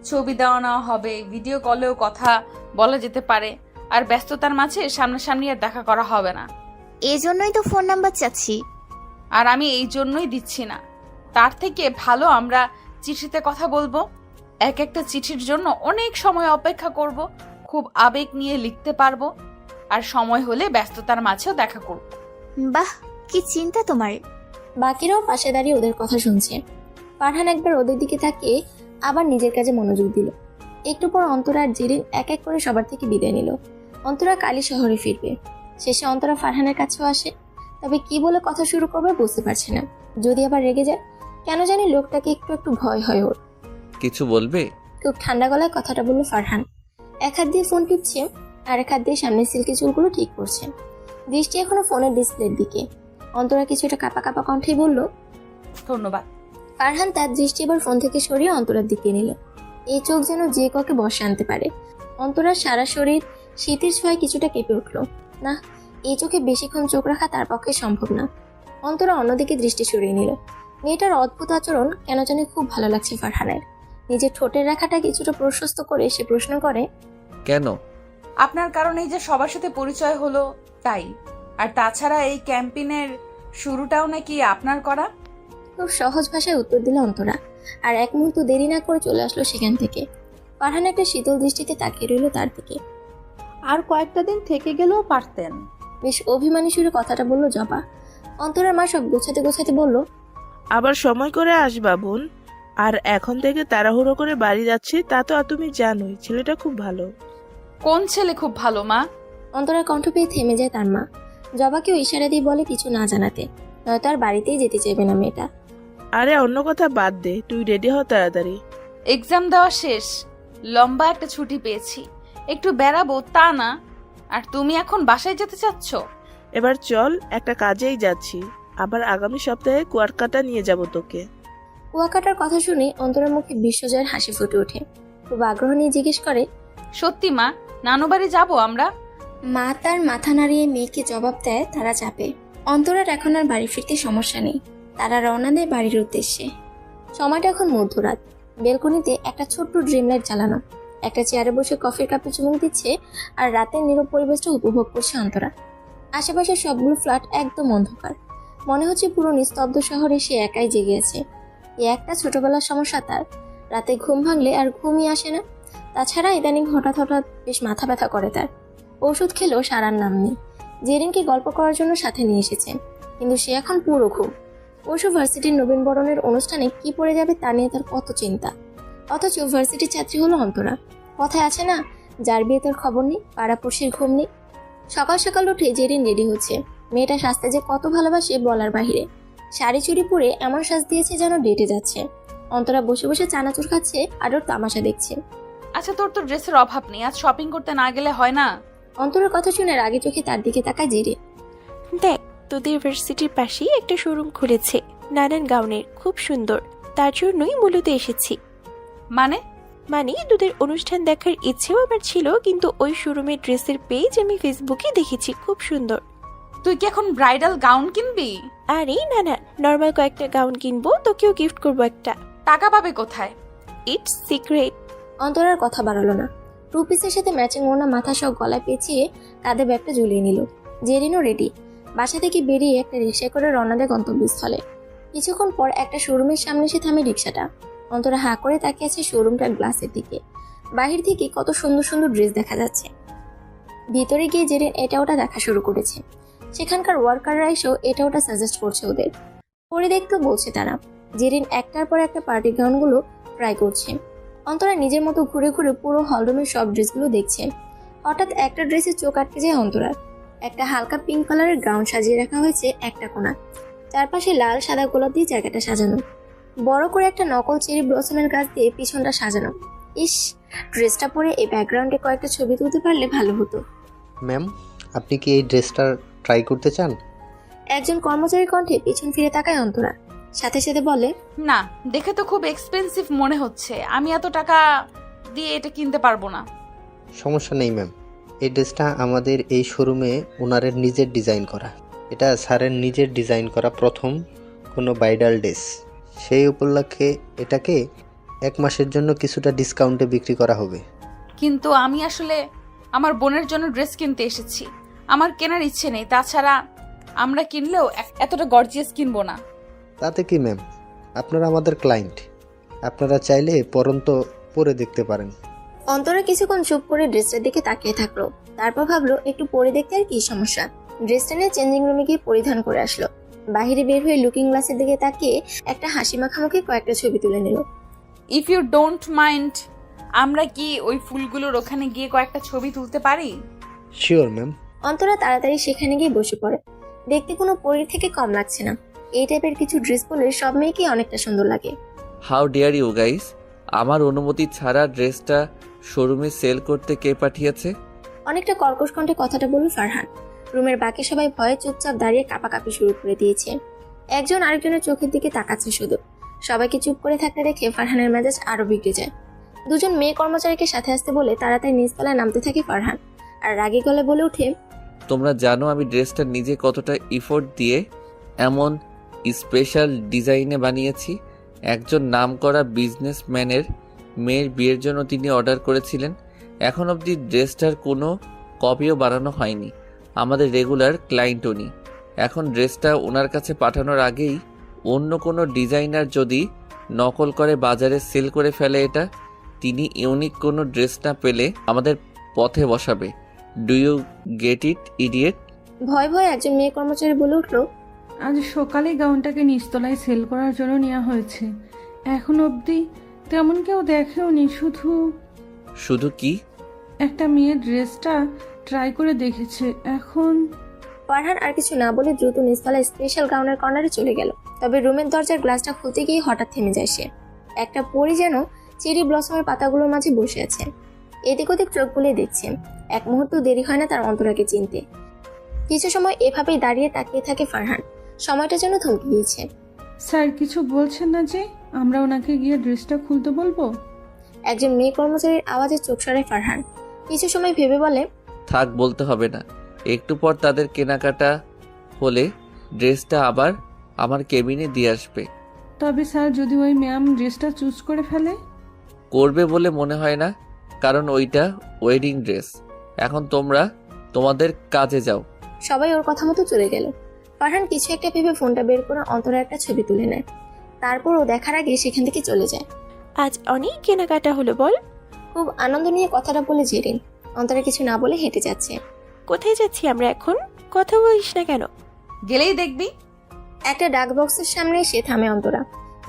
ছবি দেওয়া নেওয়া হবে, ভিডিও কলেও কথা বলা যেতে পারে, আর ব্যস্ততার মাঝে সামনাসামনি আর দেখা করা হবে না। এই জন্যই তো ফোন নাম্বার চাচ্ছি। আর আমি এই জন্যই দিচ্ছি না। তার থেকে ভালো আমরা চিঠিতে কথা বলবো। এক একটা চিঠির জন্য অনেক সময় অপেক্ষা করব, খুব আবেগ নিয়ে লিখতে পারবো, আর সময় হলে ব্যস্ততার মাঝেও দেখা করব। বাহ, কি চিন্তা তোমার। বাকিরাও পাশে দাঁড়িয়ে ওদের কথা শুনছে। ফারহান একবার ওদের দিকে তাকিয়ে আবার নিজের কাজে মনোযোগ দিল। একটু পর অন্তরা আর জেরিন এক এক করে সবার থেকে বিদায় নিল। অন্তরা কালই শহরে ফিরবে। শেষে অন্তরা ফারহানের কাছেও আসে, তবে কি বলে কথা শুরু করবে বুঝতে পারছে না। যদি আবার রেগে যায়, কেন জানি লোকটাকে একটু একটু ভয় হয় ওর। কিছু বলবে? খুব ঠান্ডা গলায় কথাটা বলল ফারহান। এক হাত দিয়ে ফোন টিপছে, আর এক হাত দিয়ে সামনের সিল্কি চুলগুলো ঠিক করছে। দৃষ্টি এখনো ফোনের ডিসপ্লের দিকে। অন্তরা কিছুটা কাঁপা কাঁপা কণ্ঠেই বলল, ধন্যবাদ। ফারহান তার দৃষ্টি এবার ফোন থেকে সরিয়ে অন্তরার দিকে নিল। এই চোখ যেন যে কাউকে বশে আনতে পারে। অন্তরার সারা শরীর শীতের ছোঁয়ায় কিছুটা কেঁপে উঠল। না, এই চোখে বেশিক্ষণ চোখ রাখা তার পক্ষে সম্ভব না। অন্তরা অন্যদিকে দৃষ্টি সরিয়ে নিল। মেয়েটার অদ্ভুত আচরণ কেন জানি খুব ভালো লাগছে ফারহানের। নিজের ঠোঁটের রেখাটা কিছুটা প্রশস্ত করে সে প্রশ্ন করে, কেন? আপনার কারণেই যে সবার সাথে পরিচয় হলো তাই। আর তাছাড়া এই ক্যাম্পেইনের শুরুটাও নাকি আপনার করা। খুব সহজ ভাষায় উত্তর দিল অন্তরা, আর এক মুহূর্ত দেরি না করে চলে আসলো সেখান থেকে। ফারহান একটা শীতল দৃষ্টিতে তাকিয়ে রইল তার দিকে। আর কয়েকটা দিন থেকে গেলেও পারতেন। বেশ অভিমানী সুরে কথাটা বলল জবা। অন্তরার মা সব গোছাতে গোছাতে বলল, আবার সময় করে আসবা বোন। আর এখন থেকে তাড়াহুড়ো করে বাড়ি যাচ্ছি তা তো তুমি জানোই, ছেলেটা খুব ভালো। কোন ছেলে খুব ভালো মা? অন্তরার কণ্ঠ পেয়ে থেমে যায় তার মা। জবাকেও ইশারা দিয়ে বলে কিছু না জানাতে, নয়তো আর বাড়িতেই যেতে চাইবে না মেয়েটা। আরে অন্য কথা বাদ দে, তুই রেডি হ তাড়াতাড়ি। এক্সাম দেওয়া শেষ, লম্বা একটা ছুটি পেয়েছি, একটু বেড়াবো তা না। আর তুমি এখন বাসায় যেতে চাচ্ছ? এবার চল, একটা কাজেই যাচ্ছি। আবার আগামী সপ্তাহে কুয়াকাটা নিয়ে যাব তোকে। কুয়াকাটার কথা শুনে অন্তরার মুখে বিশ্বজয়ের হাসি ফুটে ওঠে। খুব আগ্রহ নিয়ে জিজ্ঞেস করে, সত্যি মা, নানু বাড়ি যাবো আমরা? মা তার মাথা নাড়িয়ে মেয়েকে জবাব দেয় তারা যাবে। অন্তরার এখন আর বাড়ি ফিরতে সমস্যা নেই। তারা রওনা দেয় বাড়ির উদ্দেশ্যে। সময়টা এখন মধ্যরাত। বেলকনিতে একটা ছোট্ট ড্রিম লাইট জ্বালানো। একটা চেয়ারে বসে কফির কাপে চুমুক দিচ্ছে আর রাতের নীরব পরিবেশটা উপভোগ করছে অন্তরা। আশেপাশে সবগুলো ফ্ল্যাট একদম অন্ধকার। মনে হচ্ছে পুরো নিস্তব্ধ শহরে সে একাই জেগে আছে। এই একটা ছোটবেলার সমস্যা তার, রাতে ঘুম ভাঙলে আর ঘুমই আসে না। তাছাড়া ইদানিং হঠাৎ হঠাৎ বেশ মাথা ব্যথা করে তার। ওষুধ খেলেও সারার নাম নেই। জেরিনকে গল্প করার জন্য সাথে নিয়ে এসেছে, কিন্তু সে এখন পুরো ঘুম। পরশু ভার্সিটির নবীনবরণের অনুষ্ঠানে কি পড়ে যাবে তা নিয়ে তার কত চিন্তা। অথচ ভার্সিটির ছাত্রী হলো অন্তরা। কথায় আছে না, যার বিয়ে তার খবর নেই, পাড়াপড়শির ঘুম নেই। সকাল সকাল উঠে জেরিন রেডি হচ্ছে। মেয়েটা সাজতে যে কত ভালোবাসে বলার বাহিরে। শাড়ি চুড়ি পরে এমন সাজ দিয়েছে যেন ডেটে যাচ্ছে। অন্তরা বসে বসে চানাচুর খাচ্ছে আর ওর তামাশা দেখছে। আচ্ছা, তোর তো ড্রেসের অভাব নেই, আজ শপিং করতে না গেলে হয় না? অন্তরের কথা শুনে রাগে চোখে তার দিকে তাকায় জেরিন। দেখ, তোদের ভার্সিটির পাশেই একটা শোরুম খুলেছে নানান গাউনের, খুব সুন্দর। তার জন্যই মূলত এসেছি। মানে তোদের অনুষ্ঠান দেখার ইচ্ছেও আমার ছিল, কিন্তু ওই শোরুমের ড্রেসের পেজ আমি ফেসবুকে দেখেছি, খুব সুন্দর। তুই কি এখন ব্রাইডাল গাউন কিনবি? আরে না, নর্মাল কয়েকটা গাউন কিনবো, তোকেও গিফট করবো একটা। টাকা পাবে কোথায়? It's secret. অন্তরার কথা বাড়ালো না। টু পিসের সাথে ম্যাচিং ওড়না মাথা সহ গলায় পেঁচিয়ে কাঁধে ব্যাগটা ঝুলিয়ে নিল। জেরিনও রেডি। বাসা থেকে বেরিয়ে একটা রিক্সায় করে রওনা দেয় গন্তব্যস্থলে। কিছুক্ষণ পর একটা শোরুমের সামনে এসে থামে রিক্সাটা। অন্তরা হাঁ করে তাকিয়ে আছে শোরুমটার গ্লাসের দিকে। বাহির থেকে কত সুন্দর সুন্দর ড্রেস দেখা যাচ্ছে। ভিতরে গিয়ে জেরিন এটা ওটা দেখা শুরু করেছে। সেখানকার ওয়ার্কাররা এসেও এটা ওটা সাজেস্ট করছে ওদের। পরে দেখতে বলছে তারা। জেরিন একটার পর একটা পার্টি গাউনগুলো ট্রাই করছে। অন্তরা নিজের মতো ঘুরে ঘুরে পুরো হলরুমের সব ড্রেসগুলো দেখছে। হঠাৎ একটা ড্রেসে চোখ আটকে যায় অন্তরার। একটা হালকা পিঙ্ক কালারের গাউন সাজিয়ে রাখা হয়েছে একটা কোণা। চারপাশে লাল সাদা গোলাপ দিয়ে জায়গাটা সাজানো। বড় করে একটা নকল চেরি ব্লসমের গাছ দিয়ে পিছনটা সাজানো। ইস, ড্রেসটা পরে এই ব্যাকগ্রাউন্ডে কয়েকটা ছবি তুলতে পারলে ভালো হতো। ম্যাম, আপনি কি এই ড্রেসটা ট্রাই করতে চান? একজন কর্মচারীর কণ্ঠে পিছন ফিরে তাকায় অন্তরা। সাথে সাথে বলে, না, দেখে তো খুব এক্সপেন্সিভ মনে হচ্ছে, আমি এত টাকা দিয়ে এটা কিনতে পারবো না। সমস্যা নেই ম্যাম, এই ড্রেসটা আমাদের এই শোরুমে ওনারের নিজের ডিজাইন করা। এটা স্যারের নিজের ডিজাইন করা প্রথম কোনো ব্রাইডাল ড্রেস। সেই উপলক্ষে এটাকে 1 মাসের জন্য কিছুটা ডিসকাউন্টে বিক্রি করা হবে। কিন্তু আমি আসলে আমার বোনের জন্য ড্রেস কিনতে এসেছি, আমার কেনার ইচ্ছে নেই। তাছাড়া আমরা কিনলেও এতটা গর্জিয়াস কিনবো না। তাতে কি ম্যাম, আপনারা আমাদের ক্লায়েন্ট, আপনারা চাইলে পরন্ত পরে দেখতে পারেন। অন্তরা কিছুক্ষণ চুপ করে ড্রেসটার দিকে তাকিয়ে থাকলো। তারপর ভাবলো একটু পরে দেখতে আর কি সমস্যা। ড্রেসটা নিয়ে চেঞ্জিং রুমে গিয়ে পরিধান করে আসলো। বাহিরে বের হয়ে লুকিং গ্লাসের দিকে তাকিয়ে একটা হাসি মাখামাখি কয়েকটা ছবি তুলে নিল। ইফ ইউ ডোন্ট মাইন্ড, আমরা কি ওই ফুলগুলোর ওখানে গিয়ে কয়েকটা ছবি তুলতে পারি? Sure ma'am. অন্তরা তাড়াতাড়ি সেখানে গিয়ে বসে পড়ে। দেখতে কোনো পরীর থেকে কম লাগছে না। এই টাইপের কিছু ড্রেস পরলে সব মেয়েকেই অনেকটা সুন্দর লাগে। হাউ ডিয়ার ইউ গাইস, আমার অনুমতি ছাড়া ড্রেসটা শোরুমে সেল করতে কে পাঠিয়েছে? অনেকটা কর্কশ কণ্ঠে কথাটা বলল ফারহান। রুমের বাকি সবাই ভয়ে চুপচাপ দাঁড়িয়ে কাঁপাকাঁপি শুরু করে দিয়েছে। একজন আরেকজনের চোখের দিকে তাকাচ্ছে শুধু। সবাইকে চুপ করে থাকতে দেখে ফারহানের মেজাজ আরো বিগড়ে যায়। দুজন মেয়ে কর্মচারীকে সাথে আসতে বলে তাড়াতাড়ি নিচতলায় নামতে থাকে ফারহান, আর রাগী গলে বলে ওঠে, তোমরা জানো আমি ড্রেসটা নিজে কতটা ইফোর্ট দিয়ে এমন স্পেশাল ডিজাইনে বানিয়েছি। একজন নামকরা বিজনেসম্যানের মেয়ের বিয়ের জন্য তিনি অর্ডার করেছিলেন। এখন অবধি ড্রেসটার কোনো কপিও বানানো হয়নি। আমাদের রেগুলার ক্লায়েন্ট উনি। এখন ড্রেসটা ওনার কাছে পাঠানোর আগেই অন্য কোনো ডিজাইনার যদি নকল করে বাজারে সেল করে ফেলে, এটা তিনি ইউনিক কোনো ড্রেস না পেলে আমাদের পথে বসাবে। Do you get it idiot? ভয় ভয়ে একজন মেয়ে কর্মচারী বলে উঠল, আজ সকালে গাউনটাকে নিচতলায় সেল করার জন্য নেওয়া হয়েছে। এখন অবধি তেমন কেউ দেখেওনি, শুধু কি? একটা মেয়ে ড্রেসটা ট্রাই করে দেখেছে। এখন ফারহান আর কিছু না বলে দ্রুত নিচতলায় স্পেশাল গাউনের কর্নারে চলে গেল। তবে রুমের দরজার গ্লাসটা খুলতে গিয়ে হঠাৎ থেমে যায় সে। একটা পরী যেন চেরি ব্লসমের পাতাগুলোর মাঝে বসে আছে, এদিক ওদিক চোখ বুলিয়ে দেখছে। এক মুহূর্ত দেরি হয় না তার অন্তরাকে চিনতে। কিছু সময় এভাবেই দাঁড়িয়ে তাকিয়ে থাকে ফারহান। সময়টা যেন থমকে গিয়েছে। স্যার কিছু বলছেন না যে আমরা ওনাকে গিয়ে ড্রেসটা খুলতে বলবো? একজন মেয়ে কর্মচারীর আওয়াজে চোখ সরায় ফারহান। কিছু সময় ভেবে বলে, থাক, বলতে হবে না। একটু পর তাদের কেনাকাটা হলে ড্রেসটা আবার আমার কেবিনে দিয়ে আসবে। তবে স্যার যদি ওই ম্যাম ড্রেসটা চুজ করে ফেলে? করবে বলে মনে হয় না, কারণ ওইটা ওয়েডিং ড্রেস। এখন তোমরা তোমাদের কাজে যাও। সবাই ওর কথা মতো চলে গেল। ফারহান কিছু একটা ভেবে ফোনটা বের করে অন্তরা একটা ছবি তুলে নেয়। তারপর ও দেখার আগে সেখান থেকে চলে যায়। আজ অনেক কেনাকাটা হলো বল। খুব আনন্দ নিয়ে কথাটা বলে জেরিন। অন্তরা কিছু না বলে হেঁটে যাচ্ছে। কোথায় যাচ্ছি আমরা এখন? কথা বলিস না কেন? গেলেই দেখবি। একটা ডাক বক্সের সামনে এসে থামে অন্তরা।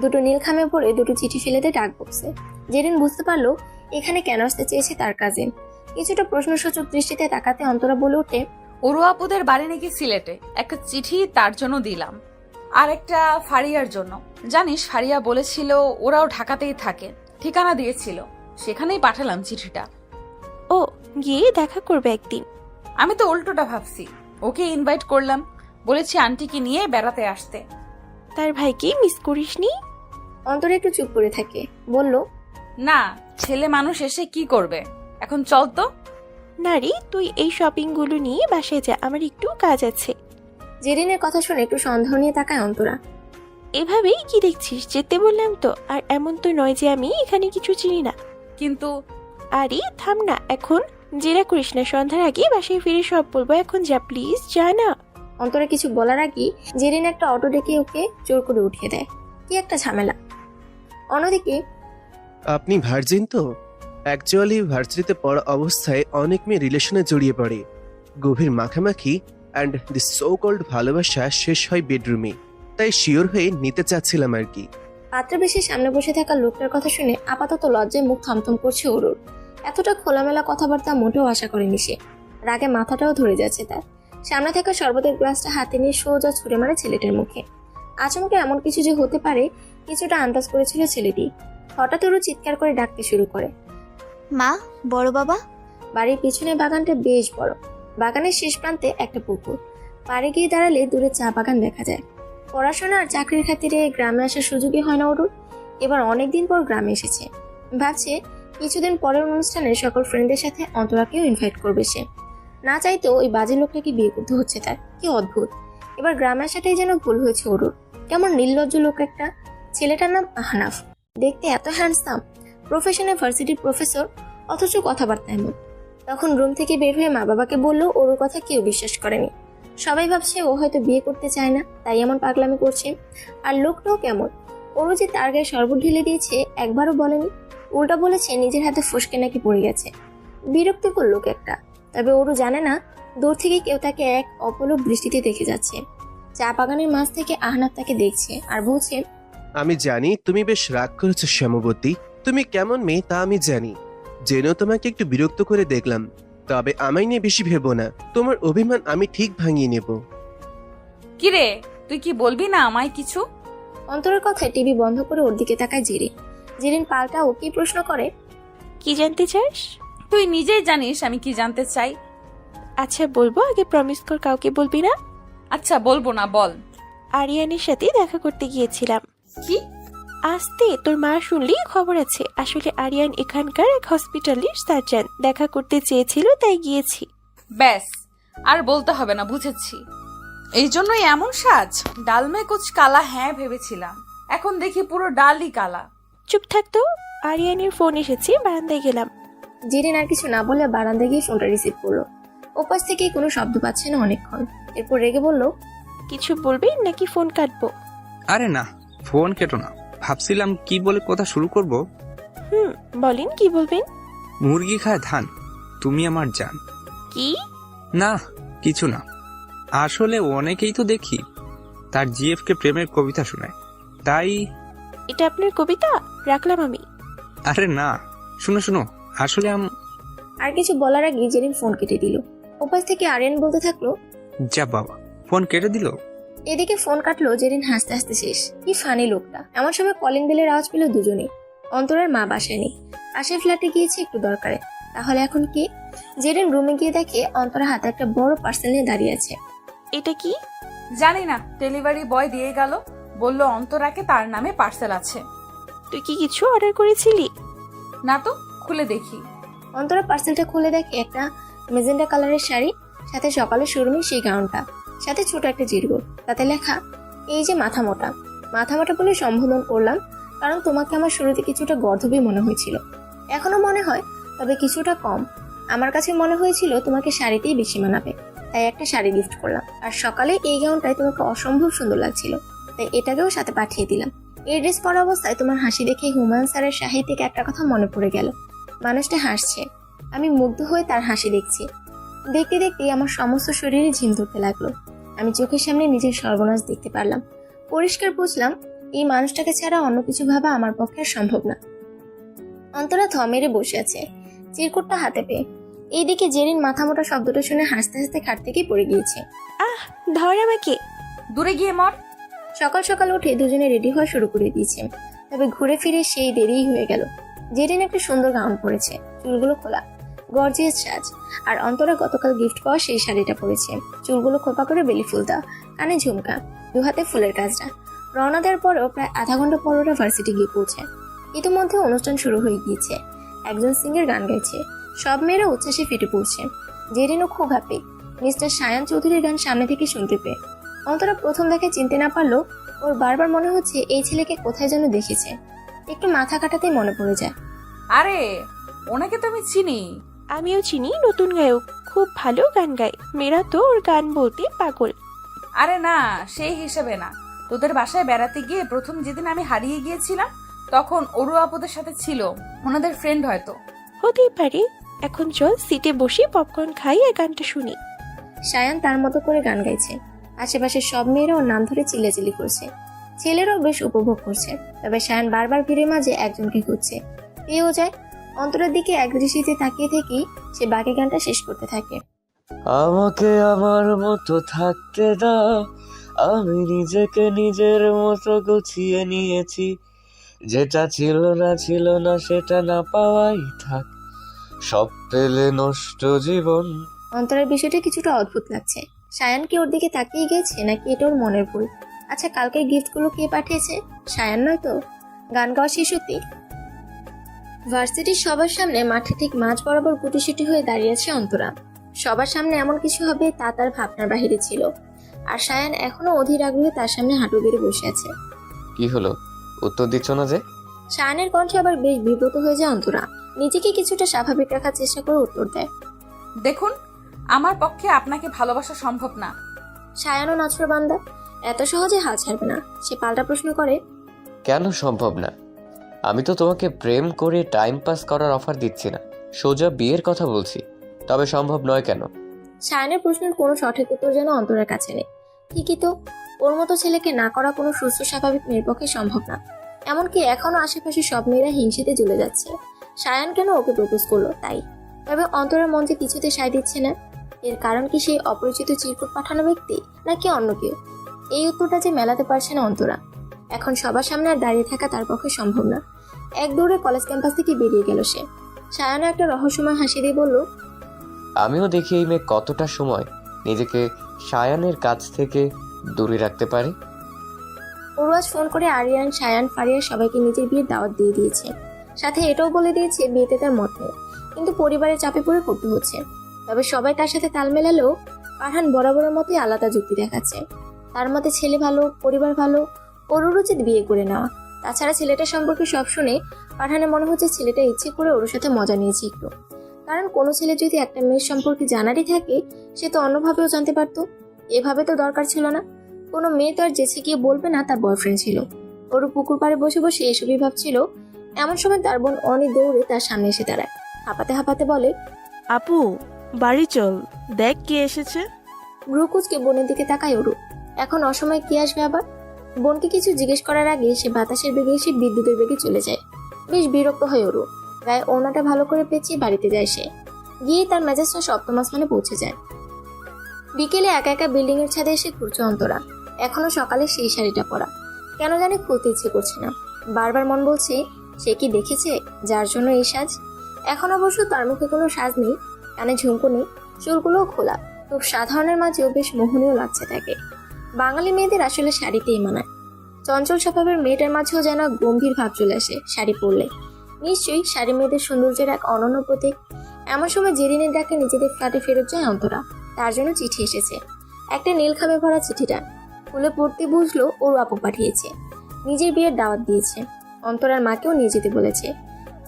দুটো নীল খামে ভরে দুটো চিঠি ফেলে দেয় ডাক বক্সে। জেরিন বুঝতে পারলো এখানে কেন আসতে চেয়েছে তার কাজিন। কিছুটা প্রশ্নসূচক দৃষ্টিতে তাকাতে অন্তরা বলে ওঠে, ওরু আপুদের বাড়ি নাকি সিলেটে। একটা চিঠি তার জন্য দিলাম, আর একটা ফারিয়ার জন্য। জানিস ফারিয়া বলেছিল ওরাও ঢাকাতেই থাকে, ঠিকানা দিয়েছিল, সেখানেই পাঠালাম চিঠিটা। ও, গিয়ে দেখা করবে একদিন? আমি তো উল্টোটা ভাবছি, ওকে ইনভাইট করলাম, বলেছি আন্টিকে নিয়ে বেড়াতে আসতে। তার ভাইকে মিস করিসনি? অন্তরা একটু চুপ করে থাকে, বলল, না, ছেলে মানুষ এসে কি করবে, এখন চল তো। নারী, তুই এই শপিং গুলো নিয়ে বাসায় যা, আমার একটু কাজ আছে। জেরিনের কথা শুনে একটু সন্দেহ নিয়ে তাকায় অন্তরা। এভাবেই কি দেখছিস? যেতে বললাম তো। আর এমন তো নয় যে আমি এখানে কিছু চিনি না। কিন্তু আরে থাম না, এখন জেরা করিস না। সন্ধ্যার আগে বাসায় ফিরে সব বলবো। এখন যা, প্লিজ যা না। অন্তরা কিছু বলার আগে জেরিন একটা অটো ডেকে ওকে জোর করে উঠিয়ে দেয়। কি একটা ঝামেলা। অন্যদিকে, আপনি ভার্জিন তো? অ্যাকচুয়ালি ভার্সিটিতে পড়া অবস্থায় অনেক মেয়ে রিলেশনে জড়িয়ে পড়ে। গভীর মাখামাখি অ্যান্ড দি সো কল্ড ভালোবাসা শেষ হয় বেডরুমে। তাই শিওর হয়ে নিতে চাচ্ছিলাম আর কি। পাত্রবেশের সামনে বসে থাকা লোকটার কথা শুনে আপাতত লজ্জায় মুখ থমথম করছে ওরুর। এতটা খোলামেলা কথাবার্তা মোটেও আশা করেনি সে। রাগে মাথাটাও ধরে যাচ্ছে তার। সামনে থাকা শরবতের গ্লাসটা হাতে নিয়ে সোজা ছুঁড়ে মারে ছেলেটার মুখে। আচমকা এমন কিছু যে হতে পারে কিছুটা আন্দাজ করেছিল ছেলেটি। হঠাৎ ওরু চিৎকার করে ডাকতে শুরু করে, মা, বড় বাবা। বাড়ির পিছনে বাগানটা বেশ বড়। বাগানের শেষ প্রান্তে একটা পুকুর। পাড়ে গিয়ে দাঁড়ালে দূরে চা বাগান দেখা যায়। পড়াশোনা আর চাকরির খাতিরে গ্রামে আসার সুযোগই হয় না ওরুর। এবার অনেকদিন পর গ্রামে এসেছে। ভাবছে কিছুদিন পরের অনুষ্ঠানে সকল ফ্রেন্ডদের সাথে অন্তরাকেও ইনভাইট করবে সে। না চাইতেও ওই বাজে লোকটাকে বিয়ে করতে হচ্ছে তার। কি অদ্ভুত। এবার গ্রামে আসাটাই যেন ভুল হয়েছে ওরুর। কেমন নির্লজ্জ লোক একটা। ছেলেটার নাম আহনাফ। দেখতে এত হ্যান্ডসাম, প্রফেশনে ভার্সিটির প্রফেসর, অথচ কথাবার্তা এমন। তখন রুম থেকে বের হয়ে মা বাবাকে বললেও ওর কথা কেউ বিশ্বাস করেনি। সবাই ভাবছে ও হয়তো বিয়ে করতে চায় না, তাই এমন পাগলামি করছে। আর লোকটাও কেমন, ওরও যে তার গায়ে শরবত ঢেলে দিয়েছে একবারও বলেনি। উল্টা বলেছে নিজের হাতে ফসকে নাকি পড়ে গেছে। বিরক্তিকর লোক একটা। তবে ওরও জানে না দূর থেকে কেউ তাকে এক অপলক দৃষ্টিতে দেখে যাচ্ছে। চা বাগানের মাঝ থেকে আহনাফ তাকে দেখছে আর বলছে, আমি জানি তুমি বেশ রাগ করেছো শ্যামবতী। তুমি কেমন মেয়ে তা আমি জানি। জেনেও তোমাকে একটু বিরক্ত করে দেখলাম, তবে আমায় নিয়ে বেশি ভেবো না, তোমার অভিমান আমি ঠিক ভাঙিয়ে নেব। কিরে, তুই কি বলবি না আমায় কিছু? অন্তরের কথায় টিভি বন্ধ করে ওর দিকে তাকায় জেরিন। জেরিন পাল্টা ওকেই প্রশ্ন করে, কি জানতে চাস? তুই নিজেই জানিস আমি কি জানতে চাই। আচ্ছা বলবো, আগে প্রমিস কর কাউকে বলবি না। আচ্ছা বলবো না, বল। আরিয়ানের সাথে দেখা করতে গিয়েছিলাম। কি? আসতে তোর মা শুনলেই খবর আছে। আসলে আরিয়ান এখানকার এক হসপিটালের সার্জন, দেখা করতে চেয়েছিল তাই গিয়েছি। ব্যাস, আর বলতে হবে না, বুঝেছি। এই জন্যই এমন সাজ? ডাল মে কুচ কালা হ্যাঁ ভেবেছিলাম, এখন দেখি পুরো ডালই কালা। চুপ থাকতো। আরিয়ানের ফোন এসেছে, বারান্দায় গেলাম। জেরিন আর কিছু না বলে বারান্দায় গিয়ে ফোনটা রিসিভ করলো। ওপাশ থেকে কোনো শব্দ পাচ্ছে না অনেকক্ষণ। এরপর রেগে বলল, কিছু বলবি নাকি ফোন কাটবো? আরে না, ফোন কেটো না, ভাবছিলাম কি বলে কথা শুরু করব। বলেন কি বলবেন? মুরগি খায় ধান, তুমি আমার জান। কি? না কিছু না, আসলে অনেকেই তো দেখি তার জিএফ কে প্রেমের কবিতা শোনায়, তাই। এটা আপনার কবিতা? রাখলাম আমি। আরে না, শুনো শুনো, আসলে আর কিছু বলার আগে জেরিন ফোন কেটে দিল। ওপাশ থেকে আরিয়ান বলতে থাকলো, যা বাবা, ফোন কেটে দিল। এদিকে ফোন কাটলো জেরিন হাসতে হাসতে শেষ। কি ফানি লোকটা। এমন সময় কলিং বেলের আওয়াজ পেল দুজনেই। অন্তরের মা বাসায় নেই, পাশের ফ্ল্যাটে গিয়েছে একটু দরকারে। তাহলে এখন কি? জেরিন রুমে গিয়ে দেখে অন্তরের হাতে একটা বড় পার্সেল নিয়ে দাঁড়িয়ে আছে। এটা কি? জানি না, ডেলিভারি বয় দিয়ে গেল, বলল অন্তরাকে তার নামে পার্সেল আছে। তুই কি কিছু অর্ডার করেছিলি? না তো, খুলে দেখি। অন্তরা পার্সেলটা খুলে দেখে একটা মেজেন্ডা কালারের শাড়ি, সাথে সকালে শোরুমে সেই গাউনটা, সাথে ছোট একটা জিরগো, তাতে লেখা, এই যে মাথা মোটা। মাথা মোটা বলে সম্বোধন করলাম, কারণ তোমাকে আমার শুরুতে কিছুটা গর্ধবই মনে হয়েছিল, এখনো মনে হয়, তবে কিছুটা কম। আমার কাছে মনে হয়েছিল তোমাকে শাড়িতেই বেশি মানাবে, তাই একটা শাড়ি গিফট করলাম। আর সকালে এই গাউনটায় তোমাকে অসম্ভব সুন্দর লাগছিল, তাই এটাকেও সাথে পাঠিয়ে দিলাম। এই ড্রেস পরা অবস্থায় তোমার হাসি দেখে হুমায়ুন স্যারের সাহিত্যিক একটা কথা মনে পড়ে গেল। মানুষটা হাসছে, আমি মুগ্ধ হয়ে তার হাসি দেখছি। দেখতে দেখতেই আমার সমস্ত শরীরে ঝিম ধরতে লাগলো। আমি চোখের সামনে নিজের সর্বনাশ দেখতে পারলাম। পরিষ্কার বুঝলাম এই মানুষটাকে ছাড়া অন্য কিছু ভাবা আমার পক্ষে আর সম্ভব না। অন্তরা থ মেরে বসে আছে, চিরকুটটা হাতে পেয়ে। এইদিকে জেরিন মাথা মোটা শব্দটা শুনে হাসতে হাসতে খাট থেকেই পড়ে গিয়েছে। আহ, ধর আমাকে। দূরে গিয়ে মর। সকাল সকাল উঠে দুজনে রেডি হওয়া শুরু করে দিয়েছে, তবে ঘুরে ফিরে সেই দেরিই হয়ে গেল। জেরিন একটা সুন্দর গাউন পরেছে, চুলগুলো খোলা, গর্জিয়াস সাজ। আর অন্তরা গতকাল গিফট পাওয়া সেই শাড়িটা পরেছে, চুলগুলো খোপা করে বেলি ফুল দেওয়া, কানে ঝুমকা, দু হাতে ফুলের কাজটা। রওনা দেওয়ার পরেও প্রায় আধা ঘন্টা পর ওরা ভার্সিটি গিয়ে পৌঁছে। ইতিমধ্যে অনুষ্ঠান শুরু হয়ে গিয়েছে, একজন সিঙ্গার গান গাইছে, সব মেয়েরা উচ্ছ্বাসে ফেটে পড়ছে। জেরিনও খুব হ্যাপি মিস্টার সায়ান চৌধুরীর গান সামনে থেকে শুনতে পেয়ে। অন্তরা প্রথম দেখে চিনতে না পারলো, ওর বারবার মনে হচ্ছে এই ছেলেকে কোথায় যেন দেখেছে। একটু মাথা কাটাতেই মনে পড়ে যায়, আরে ওনাকে তো আমি চিনি। আমিও চিনি, নতুন গায়ক, খুব ভালো গান গায়। মেয়েরা তো ওর গান বলতে পাগল। আরে না, সেই হিসেবে না। তোদের বাসায় বেড়াতে গিয়ে প্রথম যেদিন আমি হারিয়ে গিয়েছিলাম, তখন অরু আপুদের সাথে ছিল, ওনাদের ফ্রেন্ড হয়তো। হতেই পারে। এখন চল সিটে বসে পপকর্ন খাই আর গানটা শুনি। সায়ান তার মতো করে গান গাইছে, আশেপাশে সব মেয়েরা ওর নাম ধরে চিল্লাচিল্লি করছে। ছেলেরাও বেশ উপভোগ করছে, তবে সায়ান বারবার ভিড়ের মাঝে একজনকে খুঁজছে, পেয়েও যায়। অন্তরের দিকে এক দৃষ্টিতে তাকিয়ে থেকেই সে বাকি গানটা শেষ করতে থাকে। আমাকে আমার মতো থাকতে দাও, আমি নিজেকে নিজের মতো গুছিয়ে নিয়েছি, যেটা ছিল না সেটা না পাওয়াই থাক, সব পেলে নষ্ট জীবন। অন্তরের বিষয়টা কিছুটা অদ্ভুত লাগছে। সায়ান কি ওর দিকে তাকিয়ে গেছে, নাকি এটা ওর মনের ভুল? আচ্ছা, কালকের গিফটগুলো কে পাঠিয়েছে? সায়ান নয় তো? গান গাওয়া শিশুটি। ভার্সিটির সবার সামনে মাঠে ঠিক মাঝ বরাবর গুটিসুটি হয়ে দাঁড়িয়ে আছে অন্তরা। সবার সামনে এমন কিছু হবে তা তার ভাবনার বাহিরে ছিল। আর সায়ান এখনো অধীর আগ্রহে তার সামনে হাঁটু গেড়ে বসে আছে। কি হলো, উত্তর দিচ্ছ না যে? সায়ানের কণ্ঠে আবার বেশ বিব্রত হয়ে যায় অন্তরা। নিজেকে কিছুটা স্বাভাবিক রাখার চেষ্টা করে উত্তর দেয়, দেখুন, আমার পক্ষে আপনাকে ভালোবাসা সম্ভব না। সায়ানও নাছর বান্দা, এত সহজে হাল ছাড়বে না। সে পাল্টা প্রশ্ন করে, কেন সম্ভব না? আমি তো তোমাকে প্রেম করে টাইম পাস করার অফার দিচ্ছি না, সোজা বিয়ের কথা বলছি। তবে সম্ভব নয় কেন? সায়ানের প্রশ্নের কোনো সঠিক উত্তর যেন অন্তরের কাছে নেই। ঠিকই তো, ওর মতো ছেলেকে না করা কোনো সুস্থ স্বাভাবিক মেয়ের পক্ষে সম্ভব না। এমনকি এখনো আশেপাশে সব মেয়েরা হিংসেতে জ্বলে যাচ্ছে। সায়ান কেন ওকে প্রপোজ করলো তাই। তবে অন্তরার মন যে কিছুতে সায় দিচ্ছে না। এর কারণ কি সেই অপরিচিত চিরকুট পাঠানো ব্যক্তি, নাকি অন্য কেউ? এই উত্তরটা যে মেলাতে পারছে না অন্তরা। এখন সবার সামনে আর দাঁড়িয়ে থাকা তার পক্ষে সম্ভব না। এক দৌড়ে কলেজ ক্যাম্পাস থেকে বেরিয়ে গেল সে। সায়ানও একটা রহস্যময় হাসি দিয়ে বলল, আমিও দেখি এই মেয়ে কতটা সময় নিজেকে সায়ানের কাছ থেকে দূরে রাখতে পারে। ওরওয়াজ ফোন করে আরিয়ান, সায়ান, ফারিয়া সবাইকে নিজের বিয়ের দাওয়াত দিয়ে দিয়েছে। সাথে এটাও বলে দিয়েছে বিয়েতে তার মত নেই, কিন্তু পরিবারের চাপে পড়ে করতে হচ্ছে। তবে সবাই তার সাথে তাল মেলালেও ফারহান বরাবরের মতোই আলাদা যুক্তি দেখাচ্ছে। তার মতে ছেলে ভালো, পরিবার ভালো, ওরও উচিত বিয়ে করে নেওয়া। তাছাড়া ছেলেটার সম্পর্কে সব শুনে ফারহানের মনে হচ্ছে ছেলেটা ইচ্ছে করে ওর সাথে মজা নিয়েছে একটু। কারণ কোনো ছেলে যদি একটা মেয়ের সম্পর্কে জানারই থাকে, সে তো অন্যভাবেও জানতে পারতো। এভাবে তো দরকার ছিল না। কোনো মেয়ে তো আর যেচে গিয়ে বলবে না তার বয়ফ্রেন্ড ছিল। ওরও পুকুর পাড়ে বসে বসে এসবই ভাবছিল। এমন সময় তার বোন অনি দৌড়ে তার সামনে এসে দাঁড়ায়। হাঁপাতে হাঁপাতে বলে, আপু বাড়ি চল, দেখ কে এসেছে। গ্রুকুচকে বোনের দিকে তাকায় ওরু। এখন অসময়ে কি আসবে আবার? বোনকে কিছু জিজ্ঞেস করার আগে সে বাতাসের বেগে এসে বিদ্যুতের বেগে চলে যায়। বেশ বিরক্ত হয় ওরু। গায়ে ওড়নাটা ভালো করে পেঁচিয়ে বাড়িতে যায় সে। গিয়ে তার মেজাজটা সপ্তম আসমানে পৌঁছে যায়। বিকেলে একা একা বিল্ডিং এর ছাদে এসে ঘুরছে অন্তরা। এখনো সকালে সেই শাড়িটা পরা। কেন জানি খুলতে ইচ্ছে করছে না। বারবার মন বলছে সে কি দেখেছে যার জন্য এই সাজ। এখন অবশ্য তার মুখে কোনো সাজ নেই, কানে ঝুমকো নেই, চুলগুলোও খোলা। খুব সাধারণের মাঝেও বেশ মোহনীয় লাগছে তাকে। বাঙালি মেয়েদের আসলে শাড়িতেই মানায়। চঞ্চল স্বভাবের মেয়েটার মাঝেও যেন গম্ভীর ভাব চলে আসে শাড়ি পরলে। নিশ্চয়ই শাড়ি মেয়েদের সৌন্দর্যের এক অনন্য প্রতীক। এমন সময় জেরিনের ডাকে নিজেদের ফ্ল্যাটে ফেরত যায় অন্তরা। তার জন্য চিঠি এসেছে। একটা নীল খামে ভরা চিঠিটা খুলে পড়তে বুঝলো ওর আপু পাঠিয়েছে। নিজের বিয়ের দাওয়াত দিয়েছে। অন্তরার মাকেও নিয়ে যেতে বলেছে।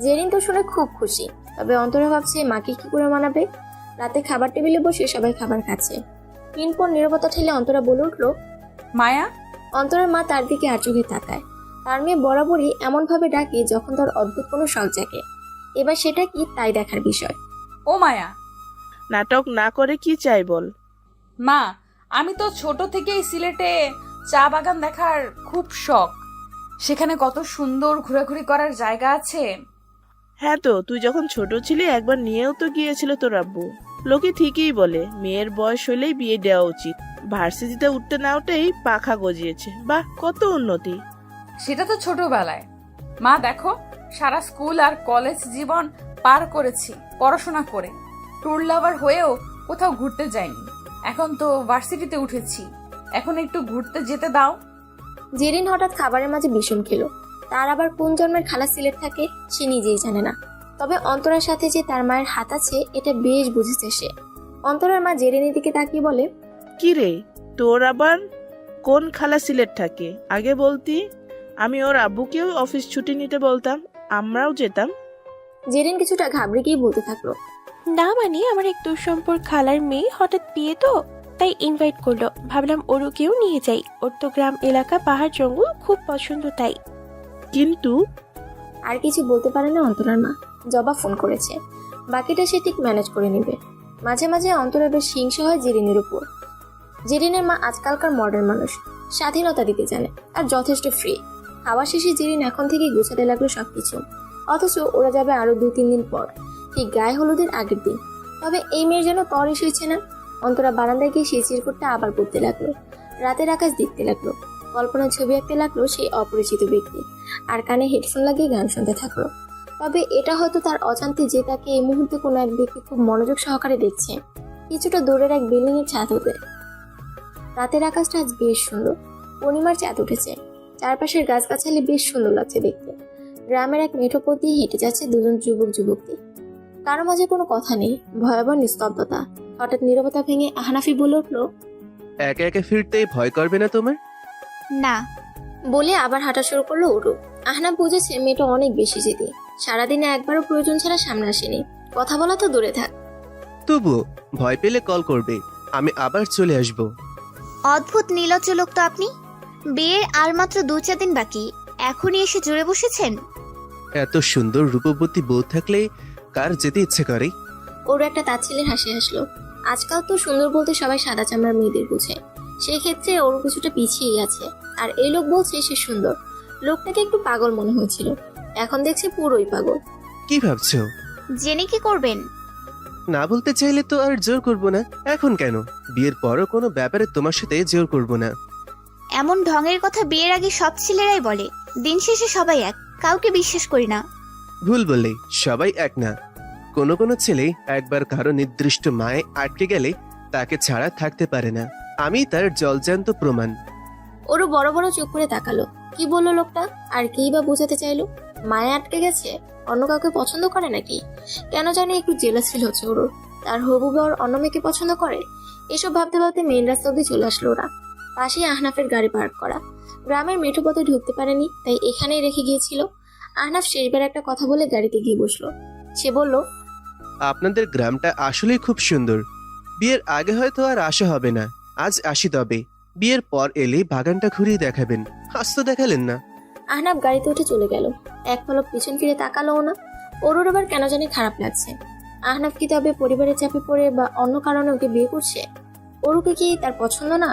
জেরিন তো শুনে খুব খুশি। তবে অন্তরা ভাবছে মাকে কি করে মানাবে। রাতে খাবার টেবিলে বসে সবাই খাবার খাচ্ছে। পিনপর নীরবতা ঠেলে অন্তরা বলে উঠলো, মায়া। অন্তরার মা তার দিকে আর চোখে তাকায়। তার মেয়ে বরাবরই এমনভাবে ডাকে যখন তার অদ্ভুত কোনো শখ জাগে। এবার সেটা কি তাই দেখার বিষয়। ও মায়া। নাটক না করে কি চাই বল। মা, আমি তো ছোট থেকেই সিলেটে চা বাগান দেখার খুব শখ। সেখানে কত সুন্দর ঘোরাঘুরি করার জায়গা আছে। হ্যাঁ তো, তুই যখন ছোট ছিলি একবার নিয়েও তো গিয়েছিল তোর আব্বু। লোকে ঠিকই বলে মেয়ের বয়স হলেই বিয়ে দেওয়া উচিত। ভার্সিটিতে উঠতে না উঠেই পাখা গজিয়েছে। বাহ, কত উন্নতি। সেটা তো ছোটবেলায়। মা দেখো, সারা স্কুল আর কলেজ জীবন পার করেছি পড়াশোনা করে। ট্যুর লাভার হয়েও কোথাও ঘুরতে যাইনি। এখন তো ভার্সিটিতে উঠেছি, এখন একটু ঘুরতে যেতে দাও। জেরিন হঠাৎ খাবারের মাঝে বিষম খেলো। তার আবার কোন জন্মের খালা সিলেট থাকে সে নিজেই জানে না। তবে অন্তরার সাথে যে তার মায়ের হাত আছে এটা বেশ বুঝেছে সে। অন্তরার মা জেরিনের দিকে তাকিয়ে বলে, কি রে, তোর আবার কোন খালা সিলেট থাকে? আগে বলতি, আমি ওর আব্বুকেও অফিস ছুটি নিতে বলতাম, আমরাও যেতাম। জেরিন কিছুটা ঘাবড়ে গিয়ে বলতে থাকলো, না মানে আমার এক দুঃসম্পর্ক খালার মেয়ে হঠাৎ বিয়ে তো, তাই ইনভাইট করলো। ভাবলাম ওরকেও নিয়ে যাই। ওর তো গ্রাম এলাকা, পাহাড় জঙ্গল খুব পছন্দ তাই। কিন্তু আর কিছু বলতে পারে না অন্তরার মা। জবা ফোন করেছে, বাকিটা সে ঠিক ম্যানেজ করে নেবে। মাঝে মাঝে অন্তরা বেশ হিংসা হয় জেরিনের উপর। জেরিনের মা আজকালকার মডার্ন মানুষ, স্বাধীনতা দিতে জানে আর যথেষ্ট ফ্রি। খাওয়া শেষে জেরিন এখন থেকে গুছাতে লাগলো সবকিছু। অথচ ওরা যাবে আরো 2-3 দিন পর, ঠিক গায়ে হলুদের আগের দিন। তবে এই মেয়ের যেন তর এসেছে না। অন্তরা বারান্দায় গিয়ে সেই চিরকুটটা আবার পড়তে লাগলো। রাতের আকাশ দেখতে লাগলো। কল্পনার ছবি আঁকতে লাগলো সেই অপরিচিত ব্যক্তি। আর কানে হেডফোন লাগিয়ে গান শুনতে থাকলো। তবে এটা হয়তো তার অজান্তে যে তাকে এই মুহূর্তে কোনো এক ব্যক্তি খুব মনোযোগ সহকারে দেখছে, কিছুটা দূরের এক বিল্ডিং এর ছাদ হতে। রাতের আকাশটা আজ বেশ সুন্দর। পূর্ণিমার চাঁদ উঠেছে। চারপাশের গাছগাছালি বেশ সুন্দর লাগছে দেখতে। গ্রামের এক মেঠো পথ দিয়ে হেঁটে যাচ্ছে দুজন যুবক যুবতী। কারো মাঝে কোনো কথা নেই, ভয়াবহ নিস্তব্ধতা। হঠাৎ নীরবতা ভেঙে আহনাফি বলে উঠলো, একে একে ফিরতে ভয় করবে না তোমার? না। বলে আবার হাঁটা শুরু করলো উরু। আহনাফ বুঝেছে মেয়েটা অনেক বেশি জেদি। সারাদিনে একবারও প্রয়োজন ছাড়া সামনে আসেনি। কথা বলা তো দূরে থাক। তবুও ভয় পেলে কল করবে, আমি আবার চলে আসব। অদ্ভুত নীলজ্জ লোক তো আপনি। বিয়ের আর মাত্র 2-4 দিন বাকি, এখনই এসে জুড়ে বসেছেন। এত সুন্দর রূপবতী বউ থাকলে কার যেতে ইচ্ছে করে? ওর একটা তাচ্ছিলের হাসি হাসলো। আজকাল তো সুন্দর বলতে সবাই সাদা চামড়ার মেয়েদের বুঝে। সেই ক্ষেত্রে ওর কিছুটা পিছিয়েই আছে। আর এই লোক বলছে সে সুন্দর। লোকটাকে একটু পাগল মনে হয়েছিল, এখন দেখছে পুরোই পাগল। কি ভাবছো? জেনে কি করবেন? না বলতে চাইলে তো আর জোর করব না। এখন কেন? বিয়ের পরও কোনো ব্যাপারে তোমার সাথে জোর করব না। এমন ঢঙের কথা বিয়ের আগে সব ছেলেরাই বলে। দিন শেষে সবাই এক, কাউকে বিশ্বাস করি না। ভুল বললেই সবাই এক না। কোনো কোনো ছেলে একবার কারো নির্দিষ্ট মায়ে আটকে গেলে তাকে ছাড়া থাকতে পারে না। আমি তার জলজ্যান্ত প্রমাণ। ওরও বড় বড় চোখ করে তাকালো। কি বললো লোকটা? আর কেই বা বোঝাতে চাইলো? মায়া আটকে গেছে? অন্য কাউকে পছন্দ করে নাকি? কেন জানি একটু জেলাস ফিল হচ্ছে ওর। তার হবু বর অন্য মেয়েকে পছন্দ করে? এসব ভাবতে ভাবতে মেইন রাস্তা অব্দি চলে আসলো ওরা। পাশেই আহনাফের গাড়ি পার্ক করা। গ্রামের মেঠো পথে ঢুকতে পারেনি, তাই এখানেই রেখে গিয়েছিল। আহনাফ শেষবার একটা কথা বলে গাড়িতে গিয়ে বসলো। সে বলল, আপনাদের গ্রামটা আসলেই খুব সুন্দর। বিয়ের আগে হয়তো আর আসা হবে না, আজ আসি। তবে বিয়ের পর এলে বাগানটা ঘুরিয়ে দেখাবেন। আজ তো দেখালেন না। আহনাফ গাড়িতে উঠে চলে গেল। এক পলক পিছন ফিরে তাকালোও না। ওর আবার কেন জানি খারাপ লাগছে। আহনাফ কি তবে পরিবারের চাপে পড়ে বা অন্য কারণে ওকে বিয়ে করছে? ওরুকে কি তার পছন্দ না?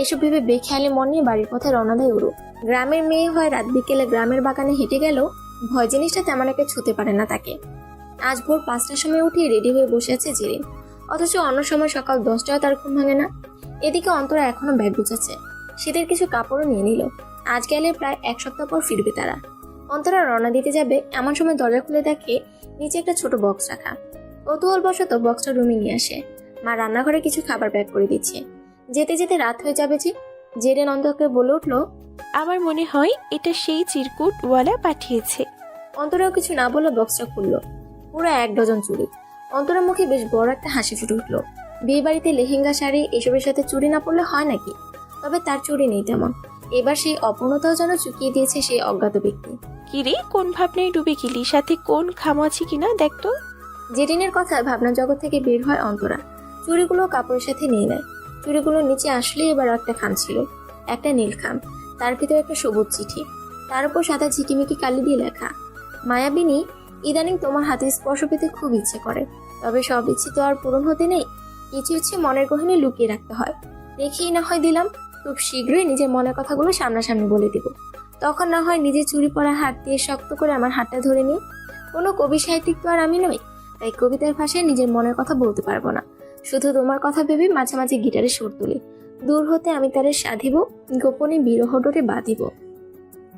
এসব ভেবে বেখেয়ালি মন নিয়ে বাড়ির পথে রওনা দেয় ওরু। গ্রামের মেয়ে হয় রাত বিকেলে গ্রামের বাগানে হেঁটে গেল, ভয় জিনিসটা তেমন একটা ছুতে পারে না তাকে। আজ ভোর 5টার সময় উঠে রেডি হয়ে বসে আছে জেরিন, অথচ অন্য সময় সকাল 10টাও তার ঘুম ভাঙে না। এদিকে অন্তরা এখনো ব্যাগ গুছাচ্ছে, শীতের কিছু কাপড়ও নিয়ে নিল। আজ গেলে প্রায় 1 সপ্তাহ পর ফিরবে তারা। অন্তরা রওনা দিতে যাবে এমন সময় দরজা খুলে দেখে নিচে একটা ছোট বক্স রাখা। কৌতূহলবশত বক্সটা রুমে নিয়ে আসে। মা রান্নাঘরে কিছু খাবার প্যাক করে দিচ্ছে। যেতে যেতে রাত হয়ে যাবে যে। জেরিন অন্তরকে বলে উঠলো, আমার মনে হয় এটা সেই চিরকুটওয়ালা পাঠিয়েছে। অন্তরাও কিছু না বলে বক্সটা খুললো। পুরো 1 ডজন চুড়ি। অন্তরের মুখে বেশ বড় একটা হাসি ফুটে উঠলো। বিয়ে বাড়িতে লেহেঙ্গা শাড়ি এসবের সাথে চুড়ি না পরলে হয় নাকি? তবে তার চুড়ি নেই তেমন। এবার সেই অপূর্ণতাও যেন চুকিয়ে দিয়েছে সেই অজ্ঞাত ব্যক্তি। কিরে, কোন ভাবনায় ডুবে গেলি? সাথে কোন খামো আছে কিনা দেখতো। জেরিনের কথায় ভাবনা জগৎ থেকে বের হয় অন্তরা। চুড়িগুলো কাপড়ের সাথে নিয়ে নেয়। চুড়িগুলোর নিচে আসলে এবার একটা খাম ছিল, একটা নীল খাম। তার ভিতরে একটা সবুজ চিঠি, তার উপর সাদা ঝিকিমিকি কালি দিয়ে লেখা, মায়াবিনী, ইদানিং তোমার হাতে স্পর্শ পেতে খুব ইচ্ছে করে, তবে সব ইচ্ছে তো আর পূরণ হতে নেই। কিছু ইচ্ছে মনের গহনে লুকিয়ে রাখতে হয়। দেখেই না হয় দিলাম, খুব শীঘ্রই নিজের মনের কথাগুলো সামনাসামনি বলে দিব। তখন না হয় নিজের চুরি পরা হাত দিয়ে শক্ত করে আমার হাতটা ধরে নিও। কোনো কবি সাহিত্যিক তো আর আমি নই, তাই কবিতার ভাষায় নিজের মনের কথা বলতে পারবো না। শুধু তোমার কথা ভেবে মাঝে মাঝে গিটারে সুর তুলি। দূর হতে আমি তারে সাধিব, গোপনে বিরহ ডোরে বাঁধিব।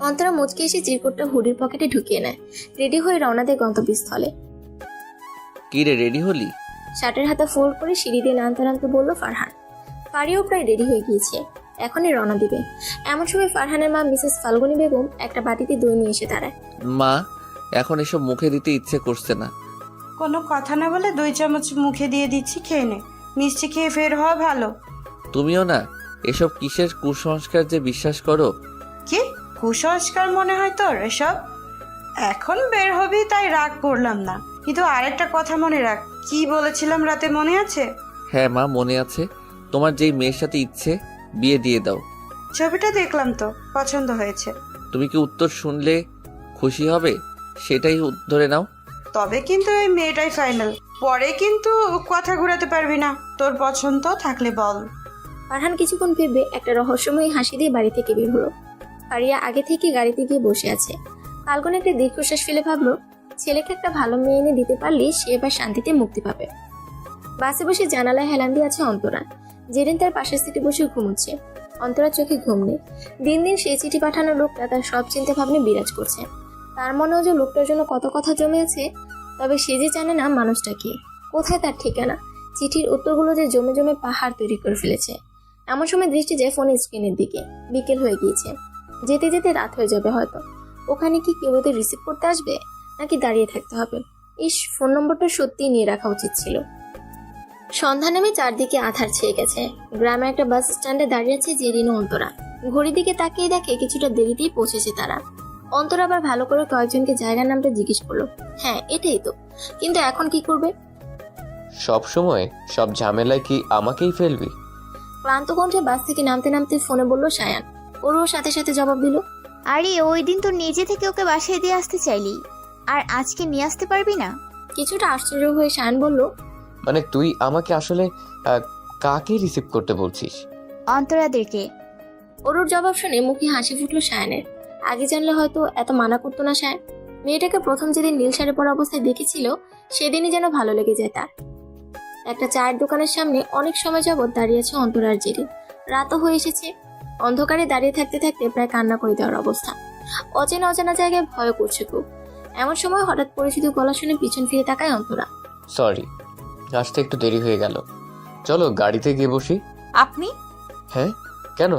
অন্তরা মুচকে এসে চিরকুটটা হুডির পকেটে ঢুকিয়ে নেয়। রেডি হয়ে রওনা দেয় গন্তব্যস্থলে। কি রে, রেডি হলি? শার্টের হাতা ফোল্ড করে সিঁড়ি দিয়ে নামতে নামতে বলল ফারহান। ফারিও প্রায় রেডি হয়ে গিয়েছে, এখনই রওনা দিবে। এমন সময় ফারহানের মা মিসেস ফাল্গুনী বেগম একটা বাটিতে দই নিয়ে এসে দাঁড়ায়। মা, এখন এসব মুখে দিতে ইচ্ছে করছে না। কোনো কথা না বলে 2 চামচ মুখে দিয়ে দিচ্ছি, খেয়ে নে। মিষ্টি খেয়ে ফের হওয়া ভালো। তুমিও না এসব কিসের কুসংস্কার যে বিশ্বাস করো? কি কুসংস্কার মনে হয় তোর এসব? এখন বের হবি তাই রাগ করলাম না, কিন্তু আরেকটা কথা মনে রাখ। কি বলেছিলাম রাতে, মনে আছে? হ্যাঁ মা, মনে আছে। তোমার যেই মেয়ের সাথে ইচ্ছে বিয়ে দিয়ে দাও। ছবিটা দেখলাম তো, পছন্দ হয়েছে। তুমি কি উত্তর শুনলে খুশি হবে? সেটাই ধরে নাও। তবে কিন্তু এই মেয়েটাই ফাইনাল, পরে কিন্তু কথা ঘুরাতে পারবি না। তোর পছন্দ থাকলে বল। ফারহান কিছুক্ষণ ভেবে একটা রহস্যময়ী হাসি দিয়ে বাড়ি থেকে বের হলো। ফারিয়া আগে থেকে গাড়িতে গিয়ে বসে আছে। ফাল্গুন একটা দীর্ঘশ্বাস ফেলে ভাবলো, ছেলেকে একটা ভালো মেয়ে এনে দিতে পারলে সে এবার শান্তিতে মুক্তি পাবে। বাসে বসে জানালায় হেলান দিয়ে আছে অন্তরা। জেরিন তার পাশের সিটে বসে ঘুমোচ্ছে। অন্তরার চোখে ঘুম নেই। দিন দিন সেই চিঠি পাঠানো লোকটা তার সব চিন্তা ভাবনা বিরাজ করছে। তার মনেও যে লোকটার জন্য কত কথা জমে আছে, তবে সে যে জানে না মানুষটা কি, কোথায় তার ঠিকানা। চিঠির উত্তরগুলো যে জমে জমে পাহাড় তৈরি করে ফেলেছে। এমন সময় দৃষ্টি যায় ফোনের স্ক্রিনের দিকে। বিকেল হয়ে গিয়েছে, যেতে যেতে রাত হয়ে যাবে হয়তো। ওখানে কি কেউ ওদের রিসিভ করতে আসবে, নাকি দাঁড়িয়ে থাকতে হবে? ফোন নম্বরটা সত্যিই নিয়ে রাখা উচিত ছিল। সন্ধ্যা নেমে চারদিকে আধার ছেয়ে গেছে। গ্রামে একটা বাস স্ট্যান্ডে দাঁড়িয়ে আছে জেরিন ও অন্তরা। ঘড়ির দিকে তাকিয়ে দেখে কিছুটা দেরিতেই পৌঁছেছে তারা। অন্তরা আবার ভালো করে কয়েকজনকে জায়গার নামটা জিজ্ঞেস করলো। হ্যাঁ, এটাই তো, কিন্তু এখন কি করবে? সব সময় সব ঝামেলায় কি আমাকেই ফেলবি? ক্লান্ত কণ্ঠে বাস থেকে নামতে নামতে ফোনে বলল সায়ান। ওরও সাথে সাথে জবাব দিল, আরে ওই দিন তো নিজে থেকে ওকে বাসায় দিয়ে আসতে চাইলি, আর আজকে নিয়ে আসতে পারবি না? কিছুটা আশ্চর্য হয়ে সায়ান বলল, মানে তুই আমাকে আসলে কাকে রিসিভ করতে বলছিস? অন্তরাদেরকে। ওর জবাব শুনে মুখে হাসি ফুটলো সায়ানের। আগে জানলে হয়তো এত মানা করতো না সায়ান। মেয়েটাকে প্রথম যেদিন নীল শাড়ি পরা অবস্থায় দেখেছিল সেদিনই যেন ভালো লেগে যায় তার। একটা চায়ের দোকানের সামনে অনেক সময় যাবৎ দাঁড়িয়ে আছে অন্তরা আর জেরিন। রাতও হয়ে এসেছে। অন্ধকারে দাঁড়িয়ে থাকতে থাকতে প্রায় কান্না করে দেওয়ার অবস্থা। অচেনা অজানা জায়গায় ভয় করছে খুব। এমন সময় হঠাৎ পরিচিত গলা শুনে পিছন ফিরে তাকায় অন্তরা। সরি, আসতে একটু দেরি হয়ে গেল। চলো গাড়িতে গিয়ে বসি। আপনি? হ্যাঁ, কেন?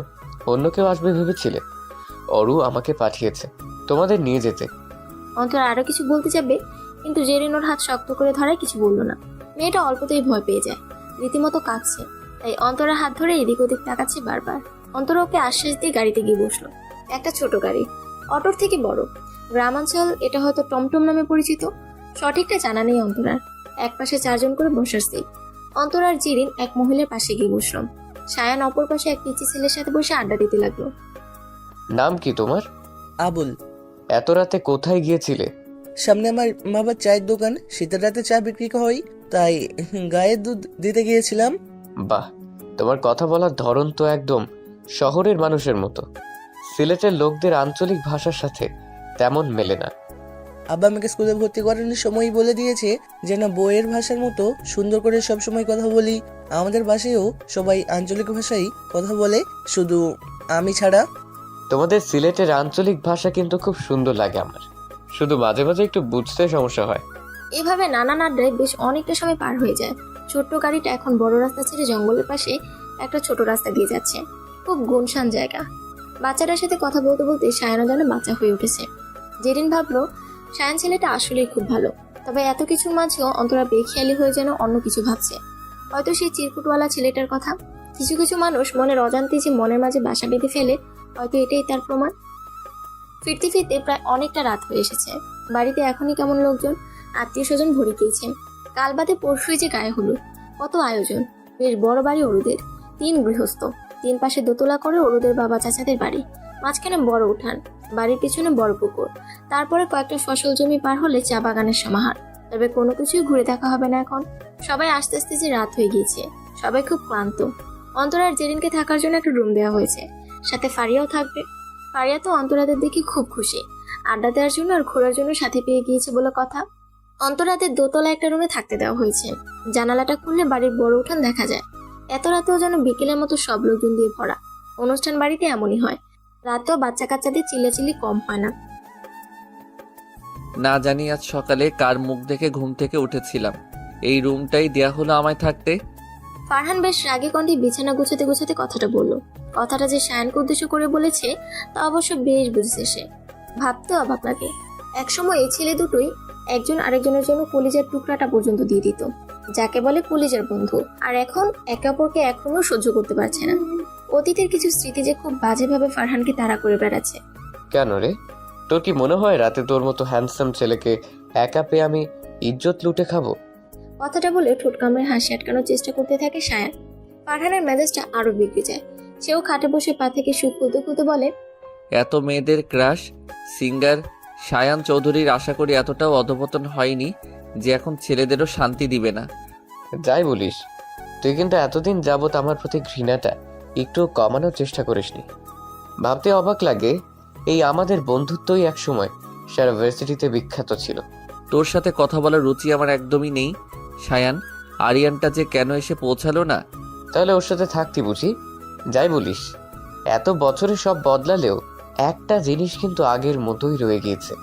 অন্য কেউ আসবে ভেবেছিলে? অরু আমাকে পাঠিয়েছে তোমাদের নিয়ে যেতে। অন্তরা আরো কিছু বলতে যাবে, কিন্তু জেরিন ওর হাত শক্ত করে ধরায় কিছু বলল না। মেয়েটা অল্পতেই ভয় পেয়ে যায়, রীতিমতো কাঁদছে। তাই অন্তরা হাত ধরে এদিক ওদিক তাকাচ্ছে বারবার। অন্তরা ওকে আশ্বাস দিয়ে গাড়িতে গিয়ে বসলো। একটা ছোট গাড়ি, অটোর থেকে বড়। গ্রামাঞ্চল, এটা হয়তো টমটম নামে পরিচিত। সঠিকটা জানা নেই অন্তরার। এক পাশে 4 জন করে বসার সিট। অন্তরা আর জেরিন এক মহিলার পাশে গিয়ে বসলো। সায়ান অপর পাশে এক পিচি ছেলের সাথে বসে আড্ডা দিতে লাগলো। নাম কি তোমার? আবুল। এত রাতে কোথায় গিয়েছিলে? সামনে আমার বাবার চায়ের দোকান, শীতের রাতে চা বিক্রি হয়, তাই গায়ের দুধ দিতে গিয়েছিলাম। বাহ, তোমার কথা বলার ধরন তো একদম শহরের মানুষের মতো। সিলেটের লোকদের আঞ্চলিক ভাষার সাথে তেমন মেলে না। আব্বা আমাকে স্কুলে ভর্তি করানোর সময় বলে দিয়েছে যেন বইয়ের ভাষার মতো সুন্দর করে সব সময় কথা বলি। আমাদের বাসায়ও সবাই আঞ্চলিক ভাষায় কথা বলে, শুধু আমি ছাড়া। তোমাদের সিলেটের আঞ্চলিক ভাষা কিন্তু খুব সুন্দর লাগে আমার, শুধু মাঝে মাঝে একটু বুঝতে সমস্যা হয়। এভাবে নানান আড্ডায় বেশ অনেকটা সময় পার হয়ে যায়। ছোট্ট গাড়িটা এখন বড় রাস্তা ছেড়ে জঙ্গলের পাশে একটা ছোট রাস্তা দিয়ে যাচ্ছে। খুব গুনশান জায়গা। বাচ্চাটার সাথে কথা বলতে বলতে সায়ানও যেন বাচ্চা হয়ে উঠেছে। জেরিন ভাবলো সায়ান ছেলেটা আসলেই খুব ভালো, তবে এত কিছুর মাঝেও অন্তরা বেখেয়ালি হয়ে যেন অন্য কিছু ভাবছে। হয়তো সেই চিরকুটওয়ালা ছেলেটার কথা। কিছু কিছু মানুষ মনের অজান্তে যে মনের মাঝে বাসা বেঁধে ফেলে, হয়তো এটাই তার প্রমাণ। ফিরতে ফিরতে প্রায় অনেকটা রাত হয়ে এসেছে। বাড়িতে এখনই কেমন লোকজন, আত্মীয় স্বজন ভরে গিয়েছে। কাল বাদে পরশুই যে গায়ে হলো, কত আয়োজন। বেশ বড় বাড়ি অরুদের, 3 গৃহস্থ। 3 পাশে দোতলা করে অরুদের বাবা চাচাদের বাড়ি। মাঝখানে বড় উঠান, বাড়ির পিছনে বড় পুকুর। তারপরে কয়েকটা ফসল জমি পার হলে চা বাগানের সমাহার। তবে কোনো কিছুই ঘুরে দেখা হবে না এখন। সবাই আস্তে আস্তে যে রাত হয়ে গিয়েছে, সবাই খুব ক্লান্ত। অন্তরা আর জেরিনকে থাকার জন্য একটা রুম দেওয়া হয়েছে, সাথে ফারিয়াও থাকবে। ফারিয়া তো অন্তরাদের দেখে খুব খুশি। আড্ডা দেওয়ার জন্য আর ঘোরার জন্য সাথে পেয়ে গিয়েছে বলে কথা। অন্তরাদের দোতলা একটা রুমে থাকতে দেওয়া হয়েছে। জানালাটা খুললে বাড়ির বড় উঠান দেখা যায়। এত রাতেও যেন বিকেলের মতো সব লোকজন দিয়ে ভরা। অনুষ্ঠান বাড়িতে এমনই হয়, রাতেও বাচ্চা কাচ্চাদের চিল্লাচিল্লি কম হয় না। না জানি আজ সকালে কার মুখ দেখে ঘুম থেকে উঠেছিলাম। এই রুমটাই দেয়া হলো আমায় থাকতে। ফারহান বেশ রাগে কণ্ঠে বিছানা গুছাতে গুছাতে কথাটা বলল। কথাটা যে সায়ানকে উদ্দেশ্য করে বলেছে তা অবশ্য বেশ বুঝেছে সে। ভাবতেও অবাক লাগে, একসময় এই ছেলে দুটোই একজন আরেকজনের জন্য কলিজার টুকরাটা পর্যন্ত দিয়ে দিত, যাকে বলে কলিজার বন্ধু। আর এখন একে অপরকে এখনো সহ্য করতে পারছে না। অতীতের কিছু স্মৃতি যে খুব বাজেভাবে ফারহানকে তাড়া করে বেড়াচ্ছে। কেন রে, তোর কি মনে হয় রাতে তোর মতো হ্যান্ডসাম ছেলেকে একা পেয়ে আমি ইজ্জত লুটে খাবো? কথাটা বলে ঠোঁট কামড়ে হাসি আটকানোর চেষ্টা করতে থাকে সায়ান। ফারহানের মেজাজটা আরো বিগড়ে যায়। সেও খাটে বসে পা থেকে সুখ খুলতে খুলতে বলে, এত মেয়েদের ক্রাশ সিঙ্গার সায়ান চৌধুরীর আশা করি এতটাও অধপতন হয়নি যে এখন ছেলেদেরও শান্তি দিবে না। যাই বলিস, তুই কিন্তু এতদিন যাবত আমার প্রতি ঘৃণাটা একটু কমানোর চেষ্টা করিসনি। ভাবতে অবাক লাগে, এই আমাদের বন্ধুত্বই একসময় সারা ভার্সিটিতে বিখ্যাত ছিল। তোর সাথে কথা বলার রুচি আমার একদমই নেই সায়ান। আরিয়ানটা যে কেন এসে পৌঁছালো না? তাহলে ওর সাথে থাকতি বুঝি? যাই বলিস, এত বছরে সব বদলালেও একটা জিনিস কিন্তু আগের মতোই রয়ে গিয়েছে।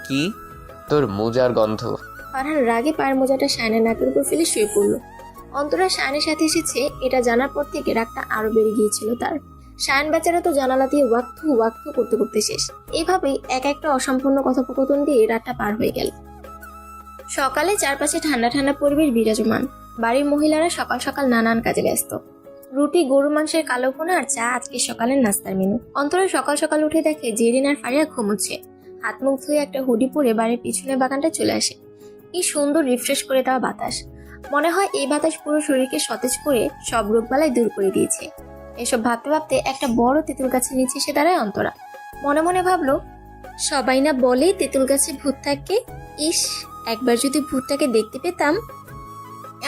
কি? তোর মোজার গন্ধ। ফারহান রাগে পায়ের মোজাটা সায়ানের নাকের উপর ফেলে শুয়ে পড়ল। অন্তরা সায়ানের সাথে এসেছে এটা জানার পর থেকে রাগটা আরো বেড়ে গিয়েছিল তার। সায়ান বেচারা তো জানালা দিয়ে ওয়াক্তু ওয়াক্তু করতে করতে শেষ। এভাবেই এক একটা অসম্পূর্ণ কথোপকথন দিয়ে রাতটা পার হয়ে গেল। সকালে চারপাশে ঠান্ডা ঠান্ডা পরিবেশ বিরাজমান। বাড়ির মহিলারা সকাল সকাল নানান কাজে ব্যস্ত। রুটি, গরু মাংসের কালো ভুনা আর চা আজকে সকালের নাস্তার মেনু। অন্তরা সকাল সকাল উঠে দেখে জেরিন আর ফারিয়া ঘুমোচ্ছে। হাত মুখ ধুয়ে একটা হুডি পরে বাড়ির পিছনের বাগানটা চলে আসে। কি সুন্দর রিফ্রেশ করে দেওয়া বাতাস। মনে হয় এই বাতাস পুরো শরীরকে সতেজ করে সব রোগবালাই দূর করে দিয়েছে। এসব ভাবতে ভাবতে একটা বড় তেঁতুল গাছের নিচে এসে দাঁড়ায় অন্তরা। মনে মনে ভাবলো, সবাই না বলে তেঁতুল গাছে ভূত থাকে, ইস একবার যদি ভূতটাকে দেখতে পেতাম।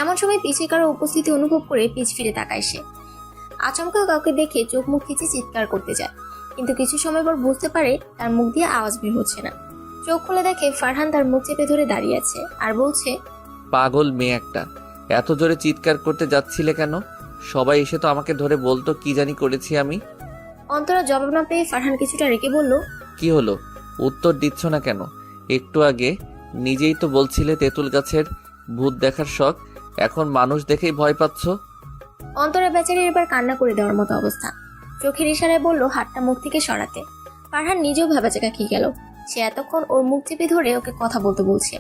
এমন সময় পিছে কারো উপস্থিতি অনুভব করে পিছ ফিরে তাকায় সে। আচমকা কাউকে দেখে চোখ মুখ খিচে চিৎকার করতে যায়, কিন্তু কিছু সময় পর বুঝতে পারে তার মুখ দিয়ে আওয়াজ বের হচ্ছে না। চোখ খুলে দেখে ফারহান তার মুখ চেপে ধরে দাঁড়িয়ে আছে আর বলছে, পাগল মেয়ে একটা, এত জোরে চিৎকার করতে যাচ্ছিলে কেন? সবাই এসে তো আমাকে ধরে বলতো কি জানি করেছি আমি। অন্তরা জবাব না পেয়ে ফারহান কিছুটা রেগে বলল, কি হলো, উত্তর দিচ্ছ না কেন? একটু আগে নিজেই তো বলছিলে তেঁতুল গাছের ভূত দেখার শখ, এখন মানুষ দেখেই ভয় পাচ্ছ। অন্তরা বেচারির এবার কান্না করে দেওয়ার মতো অবস্থা। চোখের ইশারায় বলল হাতটা মুখ থেকে সরাতে। ফারহান নিজেও ভেবাচাকা খেয়ে গেল। সে এতক্ষণ ওর মুখ চেপে ধরে ওকে কথা বলতে বলছে।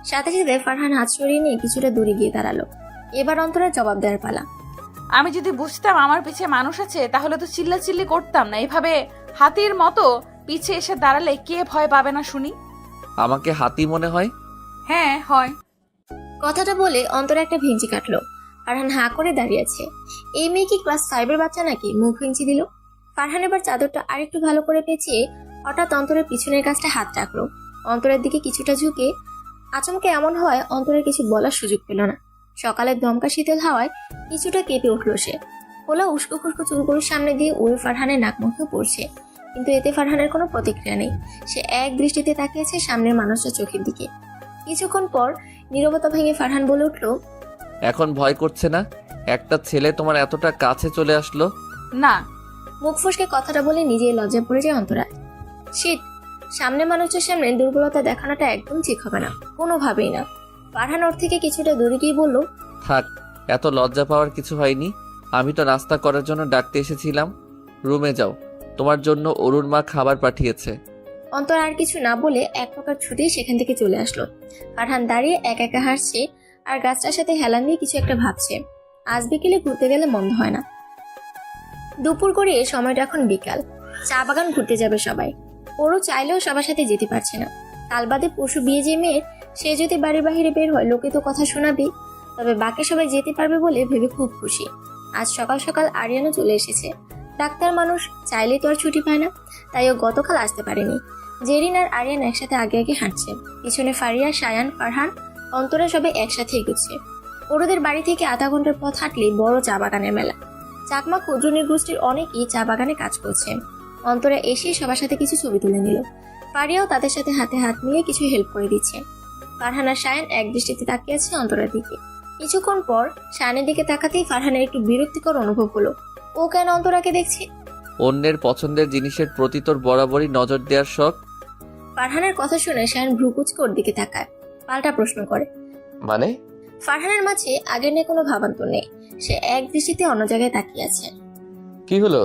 সাথে সাথে ফারহান হাত সরিয়ে নিয়ে কিছুটা দূরে গিয়ে দাঁড়ালো। এবার অন্তরার জবাব দেওয়ার পালা। আমি যদি বুঝতাম আমার পিছে মানুষ আছে তাহলে তো চিল্লাচিল্লি করতাম না। এভাবে হাতির মতো পিছে এসে দাঁড়ালে কে ভয় পাবে না শুনি? আমাকে হাতি মনে হয়? হ্যাঁ হয়। কথাটা বলে অন্তরা একটা ভেঙচি কাটলো। ফারহান হাঁ করে দাঁড়িয়ে আছে। এই মেয়ে কি ক্লাস 5-এর বাচ্চা নাকি মুখ ভেঙচি দিল? ফারহান এবার চাদরটা আরেকটু ভালো করে পেঁচিয়ে হঠাৎ অন্তরের পিছনের কাছটা হাত রাখলো। অন্তরের দিকে কিছুটা ঝুঁকে আচমকে এমন হয় অন্তরের কিছু বলার সুযোগ পেল না। সকালের দমকা শীতল হাওয়ায় কিছুটা কেঁপে উঠল সে। ওলা উস্কো খুস্কো চুলগুলোর সামনে দিয়ে উড়ে ফারহানের নাক মুখে পড়ছে, কিন্তু এতে ফারহানের কোনো প্রতিক্রিয়া নেই। সে এক দৃষ্টিতে তাকিয়েছে সামনের মানুষটার চোখের দিকে। কিছুক্ষণ পর নীরবতা ভেঙে ফারহান বলে উঠল, এখন ভয় করছে না? একটা ছেলে তোমার এতটা কাছে চলে আসলো। না। মুখ ফসকে কথাটা বলে নিজেই লজ্জায় পড়ে যায় অন্তরা। শীত, সামনে মানুষের সামনে দুর্বলতা দেখানোটা একদম ঠিক হবে না, কোনোভাবেই না। ফারহান ওর থেকে কিছুটা দূরে গিয়ে বলল, থাক, এত লজ্জা পাওয়ার কিছু হয়নি। আমি তো নাস্তা করার জন্য ডাকতে এসেছিলাম। রুমে যাও, তোমার জন্য অরুণ মা খাবার পাঠিয়েছে। অন্তর আর কিছু না বলে এক প্রকার ছুটেই সেখান থেকে চলে আসলো। ফারহান দাঁড়িয়ে একা একা হাসছে আর গাছটার সাথে হেলান দিয়ে কিছু একটা ভাবছে। আজ বিকেলে ঘুরতে গেলে মন্দ হয় না। দুপুর করে সময়টা এখন বিকাল। চা বাগান ঘুরতে যাবে সবাই। ওরও চাইলেও সবার সাথে যেতে পারছে না। কাল বাদে পরশু বিয়ে যে মেয়ের, সে যদি বাড়ির বাইরে বের হয় লোকে তো কথা শোনাবেই। তবে বাকি সবাই যেতে পারবে বলে ভেবে খুব খুশি। আজ সকাল সকাল আরিয়ানও চলে এসেছে। ডাক্তার মানুষ, চাইলেই তো আর ছুটি পায় না, তাই ও গতকাল আসতে পারেনি। জেরিন আর আরিয়ান একসাথে আগে আগে হাঁটছে। পিছনে ফারিয়া, সায়ান, ফারহান, অন্তরা সবাই একসাথে এগোচ্ছে। ওদের বাড়ি থেকে আধা ঘন্টার পথ হাঁটলেই বড় চা বাগানের মেলা। চাকমা ক্ষুদ্র নৃগোষ্ঠীর অনেকেই চা বাগানে কাজ করছে। অন্তরা এসে সবার সাথে কিছু ছবি তুলে নিল। ফারিয়াও তাদের সাথে হাতে হাত মিলিয়ে কিছু হেল্প করে দিচ্ছে। ফারহান আর সায়ান এক দৃষ্টিতে তাকিয়ে আছে অন্তরার দিকে। কিছুক্ষণ পর সায়ানের দিকে তাকাতেই ফারহানের একটু বিরক্তিকর অনুভব হলো। ও কেন অন্তরাকে দেখছে? অন্যের পছন্দের জিনিসের প্রতি তোর বরাবরই নজর দেওয়ার শখ। ফারহানের কথা শুনে সায়ান ভ্রুকুচকে ওর দিকে তাকায়, পাল্টা প্রশ্ন করে। মানে? ফারহানের মাঝে আগের নিয়ে কোনো ভাবান্তর নেই। সে এক দৃষ্টিতে অন্য জায়গায় তাকিয়ে আছে। কি হলো?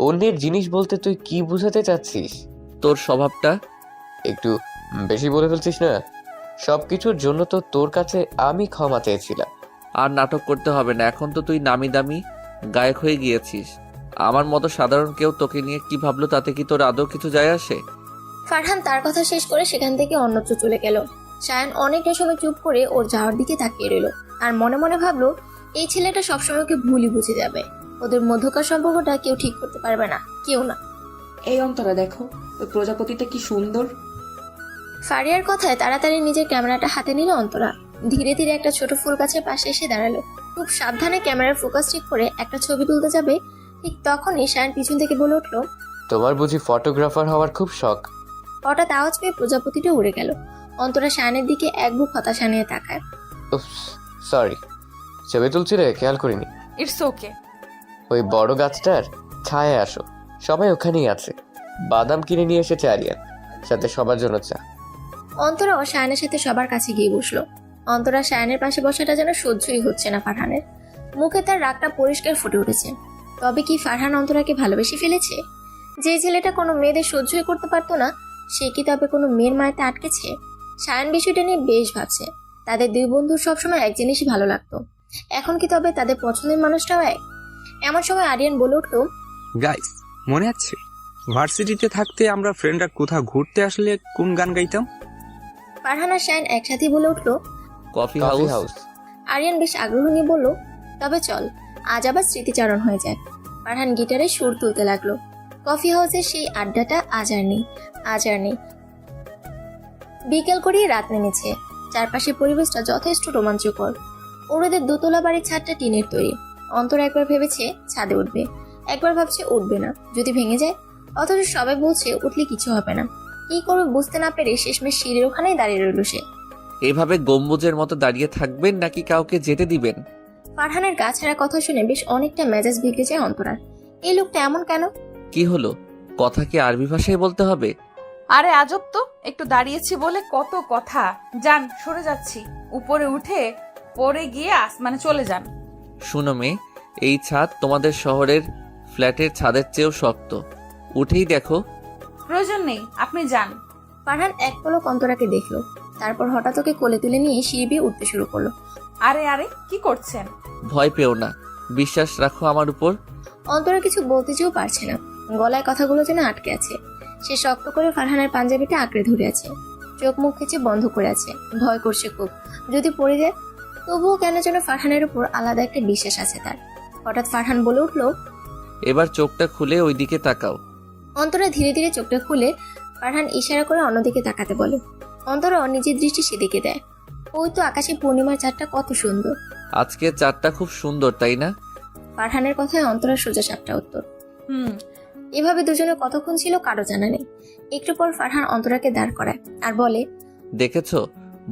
অন্যের জিনিস বলতে তুই কি বোঝাতে চাচ্ছিস? তোর স্বভাবটা একটু বেশি বলে ফেলছিস না? সবকিছুর জন্য তো তোর কাছে আমি ক্ষমা চেয়েছিলাম। আর নাটক করতে হবে না, এখন তো তুই নামি দামি গায়ক হয়ে গিয়েছিস। আমার মতো সাধারণ কেউ তোকে নিয়ে কি ভাবলো তাতে কি তোর আদৌ কিছু যায় আসে? ফারহান তার কথা শেষ করে সেখান থেকে অন্যত্র চলে গেল। সায়ান অনেকটা সময় চুপ করে ওর যাওয়ার দিকে তাকিয়ে রইল আর মনে মনে ভাবলো, এই ছেলেটা সবসময় ওকে ভুলই বুঝে যাবে। ওদের মধ্যকার সম্পর্কটা কেউ ঠিক করতে পারবে না, কেউ না। এই অন্তরা দেখো, ওই প্রজাপতিটা কি সুন্দর। ফারিয়ার কথায় তাড়াতাড়ি নিজের ক্যামেরাটা হাতে নিল অন্তরা। ধীরে ধীরে একটা ছোট ফুল গাছের পাশে এসে দাঁড়ালো। খুব সাবধানে ক্যামেরার ফোকাস ঠিক করে একটা ছবি তুলতে যাবে, ঠিক তখনই সায়ান পিছন থেকে বলে উঠলো, তোমার বুঝি ফটোগ্রাফার হওয়ার খুব শখ? হঠাৎ আওয়াজ পেয়ে প্রজাপতিটা উড়ে গেল। অন্তরা সায়ানের দিকে এক বুক হতাশা নিয়ে তাকায়। সরি, ছবি তুলছি রে, খেয়াল করিনি। It's okay. ওই বড় গাছটার ছায়ায় আসো, সবাই ওখানেই আছে। বাদাম কিনে নিয়ে এসেছে আরিয়ান, সাথে সবার জন্য চা। অন্তরাও সায়ানের সাথে সবার কাছে গিয়ে বসলো। অন্তরা সায়ানের পাশে বসাটা যেন সহ্যই হচ্ছে না ফারহানের। মুখে তার রাগটা পরিষ্কার ফুটে উঠেছে। তবে কি ফারহান অন্তরাকে ভালোবেসে ফেলেছে? যে ছেলেটা কোনো মেয়েদের সহ্যই করতে পারতো না, সে কি তবে কোনো মেয়ের মায়াতে আটকেছে? সায়ান বিষয়টা নিয়ে বেশ ভাবছে। তাদের দুই বন্ধুর সবসময় এক জিনিসই ভালো লাগতো, এখন কি তবে তাদের পছন্দের মানুষটাও এক? এমন সময় আরিয়ান বলে উঠলো, গাইস, মনে আছে ভার্সিটিতে থাকতে আমরা ফ্রেন্ডরা কোথাও ঘুরতে আসলে কোন গান গাইতাম? ফারহান আর সায়ান একসাথে বলে উঠলো, কফি হাউস। আরিয়ান বেশ আগ্রহ নিয়ে বলল, তবে চল আজ আবার স্মৃতিচারণ হয়ে যায়। ফারহান গিটারে সুর তুলতে লাগলো। কফি হাউসের সেই আড্ডাটা আজ আর নেই। বিকেল করিয়ে রাত নেমেছে। চারপাশের পরিবেশটা যথেষ্ট রোমাঞ্চকর। ওদের দোতলা বাড়ির ছাদটা টিনের তৈরি। অন্তর একবার ভেবেছে ছাদে উঠবে, একবার ভাবছে উঠবে না, যদি ভেঙে যায়। অথচ সবাই বলছে উঠলে কিছু হবে না। কি করবে বুঝতে না পেরে শেষমেশ সিঁড়ির ওখানেই দাঁড়িয়ে রইল সে। এভাবে গম্বুজের মতো দাঁড়িয়ে থাকবেন নাকি কাউকে যেতে দিবেন? ফারহানের গা ছাড়া কথা শুনে বেশ অনেকটা মেজাজ বিগড়ে যায় অন্তরার। এই লোকটা এমন কেন? কি হলো, কথা কি আরবি ভাষায় বলতে হবে? আরে আজব তো, একটু দাঁড়িয়েছি বলে কত কথা। যান, সরে যাচ্ছি। উপরে উঠে পরে গিয়ে আসমানে চলে যান। শুনো মেয়ে, এই ছাদ তোমাদের শহরের ফ্ল্যাটের ছাদের চেয়েও শক্ত। উঠেই দেখো। প্রয়োজন নেই, আপনি যান। ফারহান এক পলক অন্তরাকে দেখলো, তারপর হঠাৎ ওকে কোলে তুলে নিয়ে সিঁড়ি বেয়ে উঠতে শুরু করলো। আরে আরে, কি করছেন? ভয় পেও না, বিশ্বাস রাখো আমার উপর। অন্তরা কিছু বলতে চেয়েও পারছে না, গলায় কথাগুলো যেন আটকে আছে। সে শক্ত করে ফারহানের পাঞ্জাবিটা আঁকড়ে ধরে আছে, চোখ মুখ খেচে বন্ধ করে আছে। ভয় করছে খুব, যদি পড়ে যায়। তবুও কেন যেন ফারহানের উপর আলাদা একটা বিশ্বাস আছে তার। হঠাৎ ফারহান বলে উঠলো, এবার চোখটা খুলে ওইদিকে তাকাও। অন্তরা ধীরে ধীরে চোখটা খুলে ফারহান ইশারা করে অন্যদিকে তাকাতে বলে। অন্তরা নিজের দৃষ্টি সেদিকে দেয়। ওই তো আকাশে পূর্ণিমার চাঁদটা কত সুন্দর। আজকে চাঁদটা খুব সুন্দর, তাই না? ফারহানের কথায় অন্তরার সোজা সাপটা উত্তর। হুম। এভাবে দুজনে কতক্ষণ ছিল কারো জানা নেই। একটু পর ফারহান অন্তরাকে দাঁড় করায় আর বলে, দেখেছো,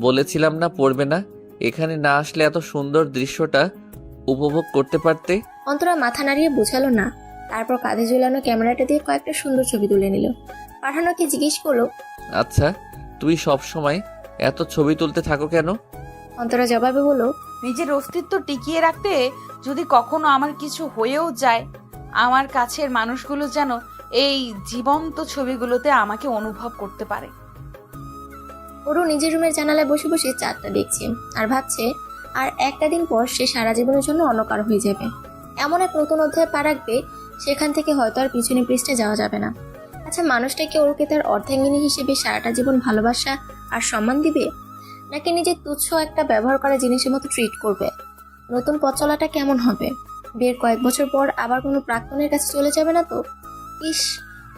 বলেছিলাম না পড়বে না। এখানে না আসলে এত সুন্দর দৃশ্যটা উপভোগ করতে পারতে। অন্তরা মাথা নাড়িয়ে বোঝালো না। তারপর কাঁধে ঝুলানো ক্যামেরাটা দিয়ে কয়েকটা সুন্দর ছবি তুলে নিল। ফারহান ওকে জিজ্ঞেস করলো, আচ্ছা, তুই সব সময় এত ছবি তুলতে থাকো কেন? অন্তরা জবাবে বলল, নিজের অস্তিত্ব টিকিয়ে রাখতে যদি কখনো আমার কিছু হয়েও যায়, আমার কাছের মানুষগুলো যেন এই জীবন্ত ছবিগুলোতে আমাকে অনুভব করতে পারে। ওরও নিজের রুমের জানালায় বসে বসে চাঁদটা দেখছে আর ভাবছে, আর একটা দিন পর সে সারা জীবনের জন্য অন্য কারো হয়ে যাবে। এমন এক নতুন অধ্যায় পা রাখবে, সেখান থেকে হয়তো আর পিছনে পৃষ্ঠে যাওয়া যাবে না। আচ্ছা, মানুষটাকে ওরকে তার অর্ধাঙ্গিনী হিসেবে সারাটা জীবন ভালোবাসা আর সম্মান দিবে, নাকি নিজের তুচ্ছ একটা ব্যবহার করা জিনিসের মতো ট্রিট করবে? নতুন পথ চলাটা কেমন হবে? বিয়ের কয়েক বছর পর আবার কোনো প্রাক্তনের কাছে চলে যাবে না তো? ইস,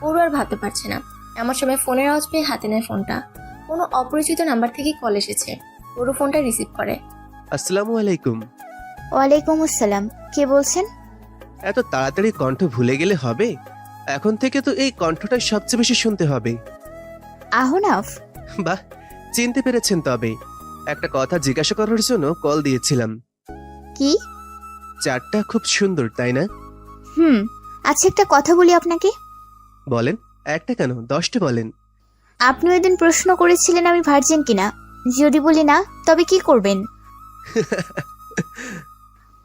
ওরও আর ভাবতে পারছে না। এমন সময় ফোনের আওয়াজ পেয়ে হাতে নেয় ফোনটা। কোনো অপরিচিত নাম্বার থেকে কল এসেছে। ওরও ফোনটা রিসিভ করে। আসসালামু আলাইকুম। ওয়ালাইকুম আসসালাম, কে বলছেন? এত তাড়াতাড়ি কণ্ঠ ভুলে গেলে হবে? এখন থেকে তো এই কণ্ঠটাই সবচেয়ে বেশি শুনতে হবে। আহনাফ? বাহ, চিনতে পেরেছেন। তবে একটা কথা জিজ্ঞাসা করার জন্য কল দিয়েছিলাম। কি? চারটা খুব সুন্দর, তাই না? আচ্ছা, একটা কথা বলি আপনাকে। বলেন। একটা কেন, 10টা বলেন। আপনি ওই দিন প্রশ্ন করেছিলেন আমি ভার্জিন কিনা। যদি বলি না, তবে কি করবেন?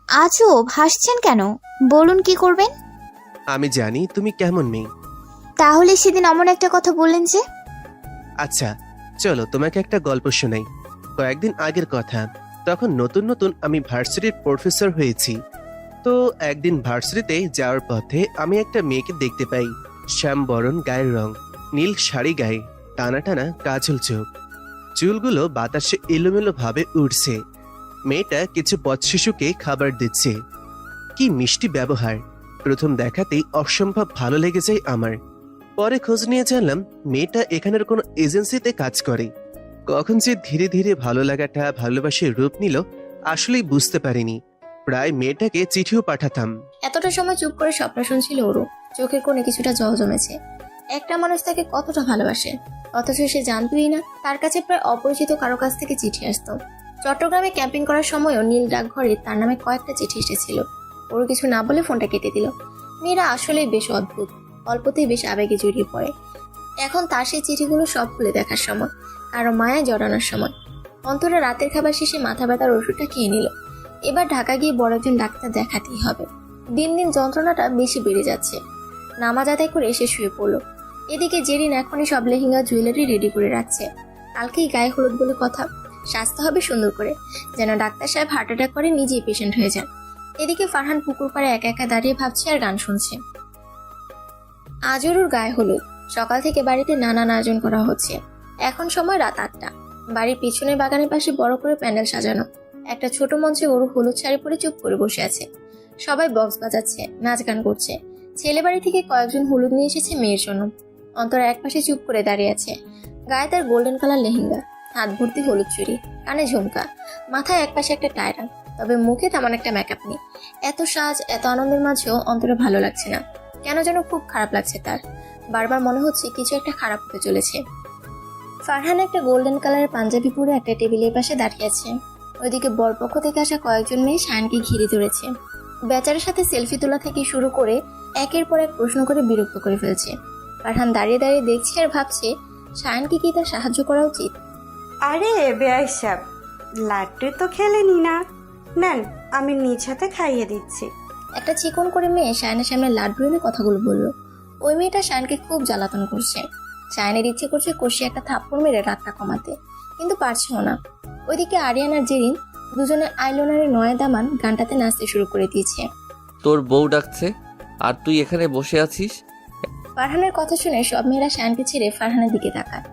আজও হাসছেন কেন? বলুন, কি করবেন? আমি জানি তুমি কেমন মেয়ে। তাহলে সেদিন এমন একটা কথা বললেন যে? আচ্ছা চলো তোমাকে একটা গল্প শোনাই। কয়েকদিন আগের কথা। তখন নতুন নতুন আমি ভার্সিটির প্রফেসর হয়েছি। তো একদিন ভার্সিটিতে যাওয়ার পথে আমি একটা মেয়েকে দেখতে পাই। শ্যামবরণ গায়ের রং, নীল শাড়ি গায়ে, টানা টানা কাজল চোখ, চুলগুলো বাতাসে এলোমেলো ভাবে উড়ছে। মেয়েটা কিছু পথশিশুকে খাবার দিচ্ছে। কি মিষ্টি ব্যবহার! প্রথম দেখাতেই অসম্ভব ভালো লেগে যায় আমার। পরে খোঁজ নিয়ে জানলাম মেয়েটা এখানের কোনো এজেন্সিতে কাজ করে। কখন যে ধীরে ধীরে ভালো লাগাটা ভালোবাসার রূপ নিল আসলেই বুঝতে পারিনি। প্রায় মেয়েটাকে চিঠিও পাঠাতাম। এতটা সময় চুপ করে স্বপ্ন শুনছিল ওরও। চোখের কোণে কিছুটা জল জমেছে। একটা মানুষ তাকে কতটা ভালোবাসে, অথচ সে জানতোই না তার কাছে প্রায় অপরিচিত কারো কাছ থেকে চিঠি আসতো। চট্টগ্রামে ক্যাম্পিং করার সময়ও নীল ডাকঘরে তার নামে কয়েকটা চিঠি এসেছিল। ওরও কিছু না বলে ফোনটা কেটে দিল। মেয়েরা আসলেই বেশ অদ্ভুত, অল্পতেই বেশ আবেগে জড়িয়ে পড়ে। এখন তার সেই চিঠিগুলো সব খুলে দেখার সময়, কারো মায়ায় জড়ানোর সময়। অন্তরা রাতের খাবার শেষে মাথা ব্যথার ওষুধটা খেয়ে নিল। এবার ঢাকা গিয়ে বড় একজন ডাক্তার দেখাতেই হবে। দিন দিন যন্ত্রণাটা বেশি বেড়ে যাচ্ছে। নামাজ আদায় করে এসে শুয়ে পড়লো। এদিকে জেরিন এখনই সব লেহেঙ্গা জুয়েলারি রেডি করে রাখছে। কালকেই গায়ে হলুদ বলে কথা, সাজতে হবে সুন্দর করে, যেন ডাক্তার সাহেব হার্ট অ্যাটাক করে নিজেই পেশেন্ট হয়ে যান। এদিকে ফারহান পুকুর পাড়ে একা একা দাঁড়িয়ে ভাবছে আর গান শুনছে। আজরুর গায়ে হলুদ। সকাল থেকে বাড়িতে নানান আয়োজন করা হচ্ছে। এখন সময় রাত 8টা। বাড়ির পিছনের বাগানের পাশে বড় করে প্যান্ডেল সাজানো। একটা ছোট মঞ্চে ওরু হলুদ শাড়ি পরে চুপ করে বসে আছে। সবাই বক্স বাজাচ্ছে, নাচ গান করছে। ছেলে বাড়ি থেকে কয়েকজন হলুদ নিয়ে এসেছে মেয়ের জন্য। অন্তরা একপাশে চুপ করে দাঁড়িয়ে আছে। গায়ে তার গোল্ডেন কালার লেহেঙ্গা, হাত ভর্তি হলুদ চুড়ি, কানে ঝুমকা, মাথায় একপাশে একটা টায়রা, তবে মুখে তেমন একটা মেকআপ নেই। এত সাজ, এত আনন্দের মাঝেও অন্তরা ভালো লাগছে না। কেন যেন খুব খারাপ লাগছে তার। বারবার মনে হচ্ছে কিছু একটা খারাপ হতে চলেছে। ফারহান একটা গোল্ডেন কালারের পাঞ্জাবি পরে একটা টেবিলের পাশে দাঁড়িয়ে আছে। ওইদিকে বরপক্ষ থেকে আসা কয়েকজন মেয়ে শায়ানকে ঘিরে ধরেছে। বেচারার সাথে সেলফি তোলা থেকে শুরু করে একের পর এক প্রশ্ন করে বিরক্ত করে ফেলছে। ফারহান দাঁড়িয়ে দাঁড়িয়ে দেখছে আর ভাবছে শায়ানকে কি তার সাহায্য করা উচিত। আরে বেয়াই সাহেব, লাড্ডু তো খেলেনি না, নেন আমি নিজ হাতে খাইয়ে দিচ্ছি। একটা চিকন করে মেয়ে শায়ানের সামনে লাড্ডু এনে কথাগুলো বলল। ওই মেয়েটা শায়ানকে খুব জ্বালাতন করছে। শায়ানের ইচ্ছে করছে কষিয়ে একটা থাপ্পড় মেরে রাতটা কমাতে, কিন্তু পারছেও না। ওইদিকে আরিয়ান আর জেরিন দুজনে আইলোনারে নয়া দামান গানটাতে নাচতে শুরু করে দিয়েছে। তোর বউ ডাকছে আর তুই এখানে বসে আছিস? ফারহানের কথা শুনে সব মেয়েরা শায়ানকে ছেড়ে ফারহানের দিকে তাকায়।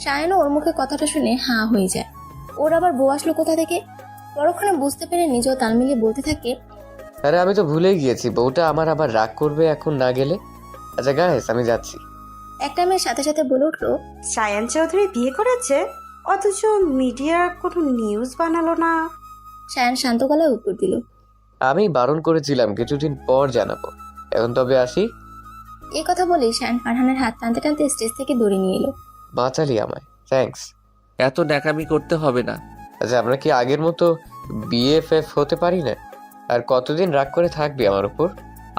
শায়ানও ওর মুখে কথাটা শুনে হাঁ হয়ে যায়। ওর আবার বউ আসলো কোথা থেকে? পরক্ষণে বুঝতে পেরে নিজেও তাল মিলিয়ে বলতে থাকে, আরে আমি তো ভুলেই গিয়েছি, বউটা আমার আবার রাগ করবে এখন না গেলে। আচ্ছা গাইস, আমি যাচ্ছি। একটা মেয়ের সাথে সাথে বলে উঠলো, সায়ান চৌধুরী বিয়ে করেছে, অথচ মিডিয়ার কোনো নিউজ বানালো না। শায়ান শান্ত গলায় উত্তর দিল, আমি বারণ করেছিলাম কিছুদিন পর জানাবো, এখন তবে আসি। এই কথা বলেই শায়ান ফারহানের হাত টানতে টানতে স্টেজ থেকে দৌড়ে নিয়ে এলো। বাঁচালি আমায়, থ্যাঙ্কস। এত ন্যাকামি করতে হবে না। আচ্ছা আমরা কি আগের মতো বিএফএফ হতে পারি না? আর কতদিন রাগ করে থাকবি আমার উপর?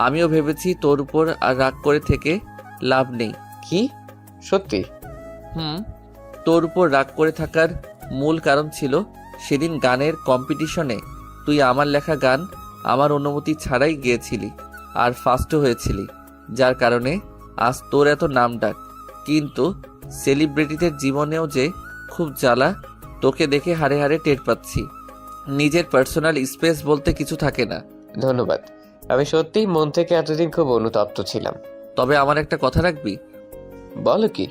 আমিও ভেবেছি তোর উপর আর রাগ করে থেকে লাভ নেই। কি সত্যি? তোর উপর রাগ করে থাকার মূল কারণ ছিল সেদিন গানের কম্পিটিশনে তুই আমার লেখা গান আমার অনুমতি ছাড়াই গেয়েছিলি আর ফার্স্টও হয়েছিলি, যার কারণে আজ তোর এত নাম ডাক। কিন্তু সেলিব্রিটিদের জীবনেও যে খুব জ্বালা তোকে দেখে হাড়ে হাড়ে টের পাচ্ছি। নিজের পার্সোনাল স্পেস বলতে কিছু থাকে না। ধন্যবাদ, আমি সত্যিই মন থেকে এতদিন খুব অনুতপ্ত ছিলাম। তবে আমার একটা কথা রাখবি। বলো কি?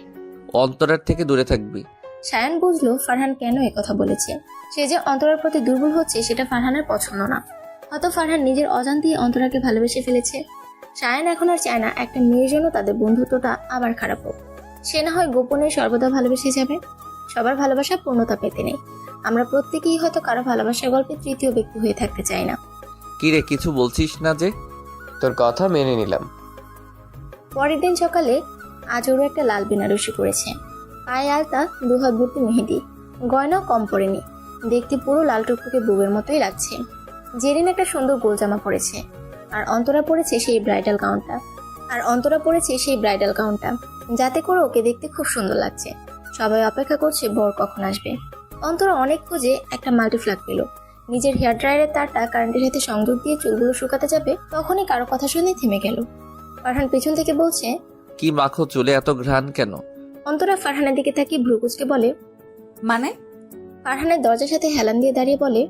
অন্তরার থেকে দূরে থাকবি। শায়ান বুঝলো ফারহান কেন কথা বলেছে। সে যে অন্তরার প্রতি দুর্বল হচ্ছে সেটা ফারহানের পছন্দ না। হয়তো ফারহান নিজের অজান্তেই অন্তরাকে ভালোবেসে ফেলেছে। শায়ান এখন আর চায় না একটা মেয়ের জন্য তাদের বন্ধুত্বটা আবার খারাপ হোক। সে না হয় গোপনে সর্বদা ভালোবেসে যাবে। সবার ভালোবাসা পূর্ণতা পেতে নেই। আমরা প্রত্যেকেই হয়তো কারো ভালোবাসার গল্পে তৃতীয় ব্যক্তি হয়ে থাকতে চাই না। কি রে, কিছু বলছিস না যে? তোর কথা মেনে নিলাম। পরের দিন সকালে আজও একটা লাল বেনারসি পরেছে, পায়ে আলতা, দুহাত ভর্তি মেহেদি, গয়নাও কম পড়েনি। দেখতে পুরো লাল টুকটুকে বউয়ের মতোই লাগছে। জেরিন একটা সুন্দর গোল জামা পরেছে আর অন্তরা পরেছে সেই ব্রাইডাল গাউনটা, যাতে করে ওকে দেখতে খুব সুন্দর লাগছে। সবাই অপেক্ষা করছে বর কখন আসবে। অন্তরা অনেক খুঁজে একটা মাল্টিফ্ল্যাগ পেল। নিজের হেয়ার ড্রায়ারের তারটা কারেন্টের সাথে সংযোগ দিয়ে চুলগুলো শুকাতে যাবে, তখনই কারো কথা শুনে থেমে গেল। ফারহান পেছন থেকে বলছে, কি মাখো চুলে, এত ঘ্রাণ কেন? অন্তরা ফারহানের দিকে তাকিয়ে ভ্রুকুচকে বলে, মানে? ফারহানের দরজার সাথে হেলান দিয়ে দাঁড়িয়ে বলে,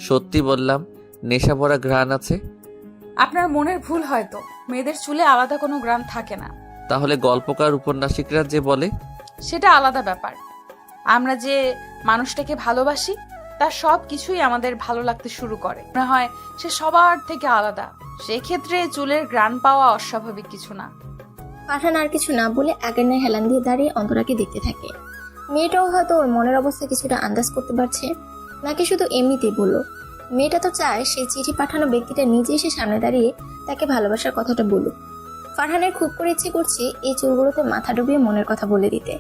সত্যি বললাম, নেশা ভরা ঘ্রাণ আছে। আপনার মনের ভুল হয়তো, মেয়েদের চুলে আলাদা কোনো গ্রাম থাকে না। তাহলে গল্পকার উপন্যাসিকরা যে বলে সেটা আলাদা ব্যাপার। আমরা যে মানুষটাকে ভালোবাসি তার সব কিছুই আমাদের ভালো লাগতে শুরু করে, মনে হয় সে সবার থেকে আলাদা। সেক্ষেত্রে চুলের গ্রাণ পাওয়া অস্বাভাবিক কিছু না। ফারহান আর কিছু না বলে আগের ন্যায় হেলান দিয়ে দাঁড়িয়ে অন্তরাকে দেখতে থাকে। মেয়েটাও হয়তো ওর মনের অবস্থা কিছুটা আন্দাজ করতে পারছে, নাকি শুধু এমনিতেই বলল। মেয়েটা তো চায় সেই চিঠি পাঠানো ব্যক্তিটা নিজে এসে সামনে দাঁড়িয়ে তাকে ভালোবাসার কথাটা বলুক। ফারহানের খুব করে ইচ্ছে করছে এই চুলগুলোতে মাথা ডুবিয়ে মনের কথা বলে দিতে।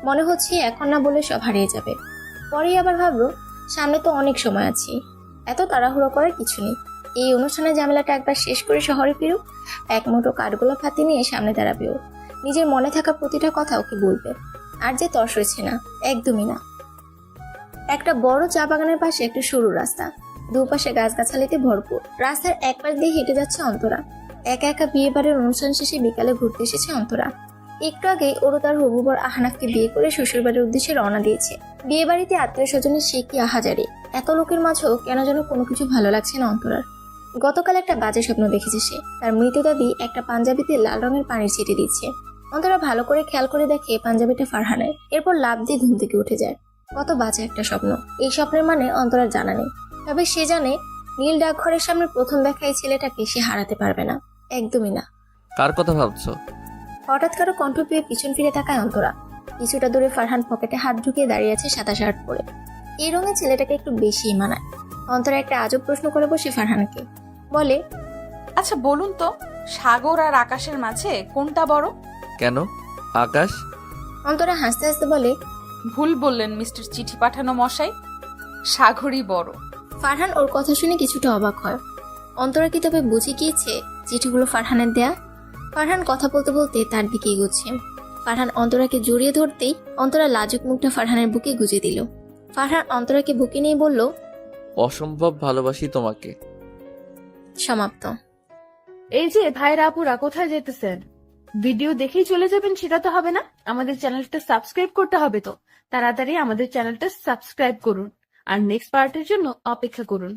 মনে হচ্ছে এখন না বলে সব হারিয়ে যাবে। পরেই আবার ভাবলো, সামনে তো অনেক সময় আছে, এত তাড়াহুড়ো করার কিছু নেই। এই অনুষ্ঠানের ঝামেলাটা একবার শেষ করে শহরে ফিরুক, এক মুঠো কাঠগোলাপ হাতে নিয়ে সামনে দাঁড়াবে ও। নিজের মনে থাকা প্রতিটা কথা ওকে বলবে। আর যে তর্স হয়েছে না, একদমই না। একটা বড় চা বাগানের পাশে একটা সরু রাস্তা, দুপাশে গাছগাছালিতে ভরপুর। রাস্তার এক পাশ দিয়ে হেঁটে যাচ্ছে অন্তরা। একা একা বিয়ে বাড়ির অনুষ্ঠান শেষে বিকালে ঘুরতে এসেছে অন্তরা। একটু আগে ওরও তার হবু বর আহনাফকে বিয়ে করে শ্বশুর বাড়ির উদ্দেশ্যে রওনা দিয়েছে। বিয়ে বাড়িতে আত্মীয় স্বজনের সে কি আহাজারি, এত লোকের মাঝেও কেন যেন কোনো কিছু ভালো লাগছে না অন্তরার। গতকাল একটা বাজে স্বপ্ন দেখেছে সে, তার মৃত দাদি একটা পাঞ্জাবিতে লাল রঙের পানির ছিটে দিচ্ছে। অন্তরা ভালো করে খেয়াল করে দেখে পাঞ্জাবিটা ফারহানের, এরপর লাফ দিয়ে ঘুম থেকে উঠে যায়। কত বাজে একটা স্বপ্ন। এই স্বপ্নের মানে অন্তরার জানা নেই, তবে সে জানে নীল ডাকঘরের সামনে প্রথম দেখা এই ছেলেটাকে সে হারাতে পারবে না, একদমই না। কার কথা ভাবছো? হঠাৎ কারো কণ্ঠ পেয়ে পিছন ফিরে তাকায় অন্তরা। কিছুটা দূরে ফারহান পকেটে হাত ঢুকিয়ে দাঁড়িয়ে আছে সাদা শার্ট পরে। এই রঙের ছেলেটাকে একটু বেশিই মানায়। অন্তরা একটা আজব প্রশ্ন করে বসে ফারহানকে বলে, আচ্ছা বলুন তো, সাগর আর আকাশের মাঝে কোনটা বড়? কেন? আকাশ। অন্তরা হাসতে হাসতে বলে, ভুল বললেন মিস্টার চিঠি পাঠানো মশাই, সাগরই বড়। ফারহান ওর কথা শুনে কিছুটা অবাক হয়। অন্তরা কি তবে বুঝে গিয়েছে চিঠিগুলো ফারহানের দেয়া? ফারহান কথা বলতে বলতে তার দিকে এগোচ্ছে। ফারহান অন্তরাকে জড়িয়ে ধরতেই অন্তরা লাজুক মুখটা ফারহানের বুকে গুজে দিল। ফারহান অন্তরাকে বুকে নিয়ে বলল, অসম্ভব ভালোবাসি তোমাকে। সমাপ্ত। এই যে ভাইরা আপুরা কোথায় যেতেছেন? ভিডিও দেখেই চলে যাবেন সেটা তো হবে না, আমাদের চ্যানেলটা সাবস্ক্রাইব করতে হবে তো। তাড়াতাড়ি আমাদের চ্যানেলটা সাবস্ক্রাইব করুন আর নেক্সট পার্টের জন্য অপেক্ষা করুন।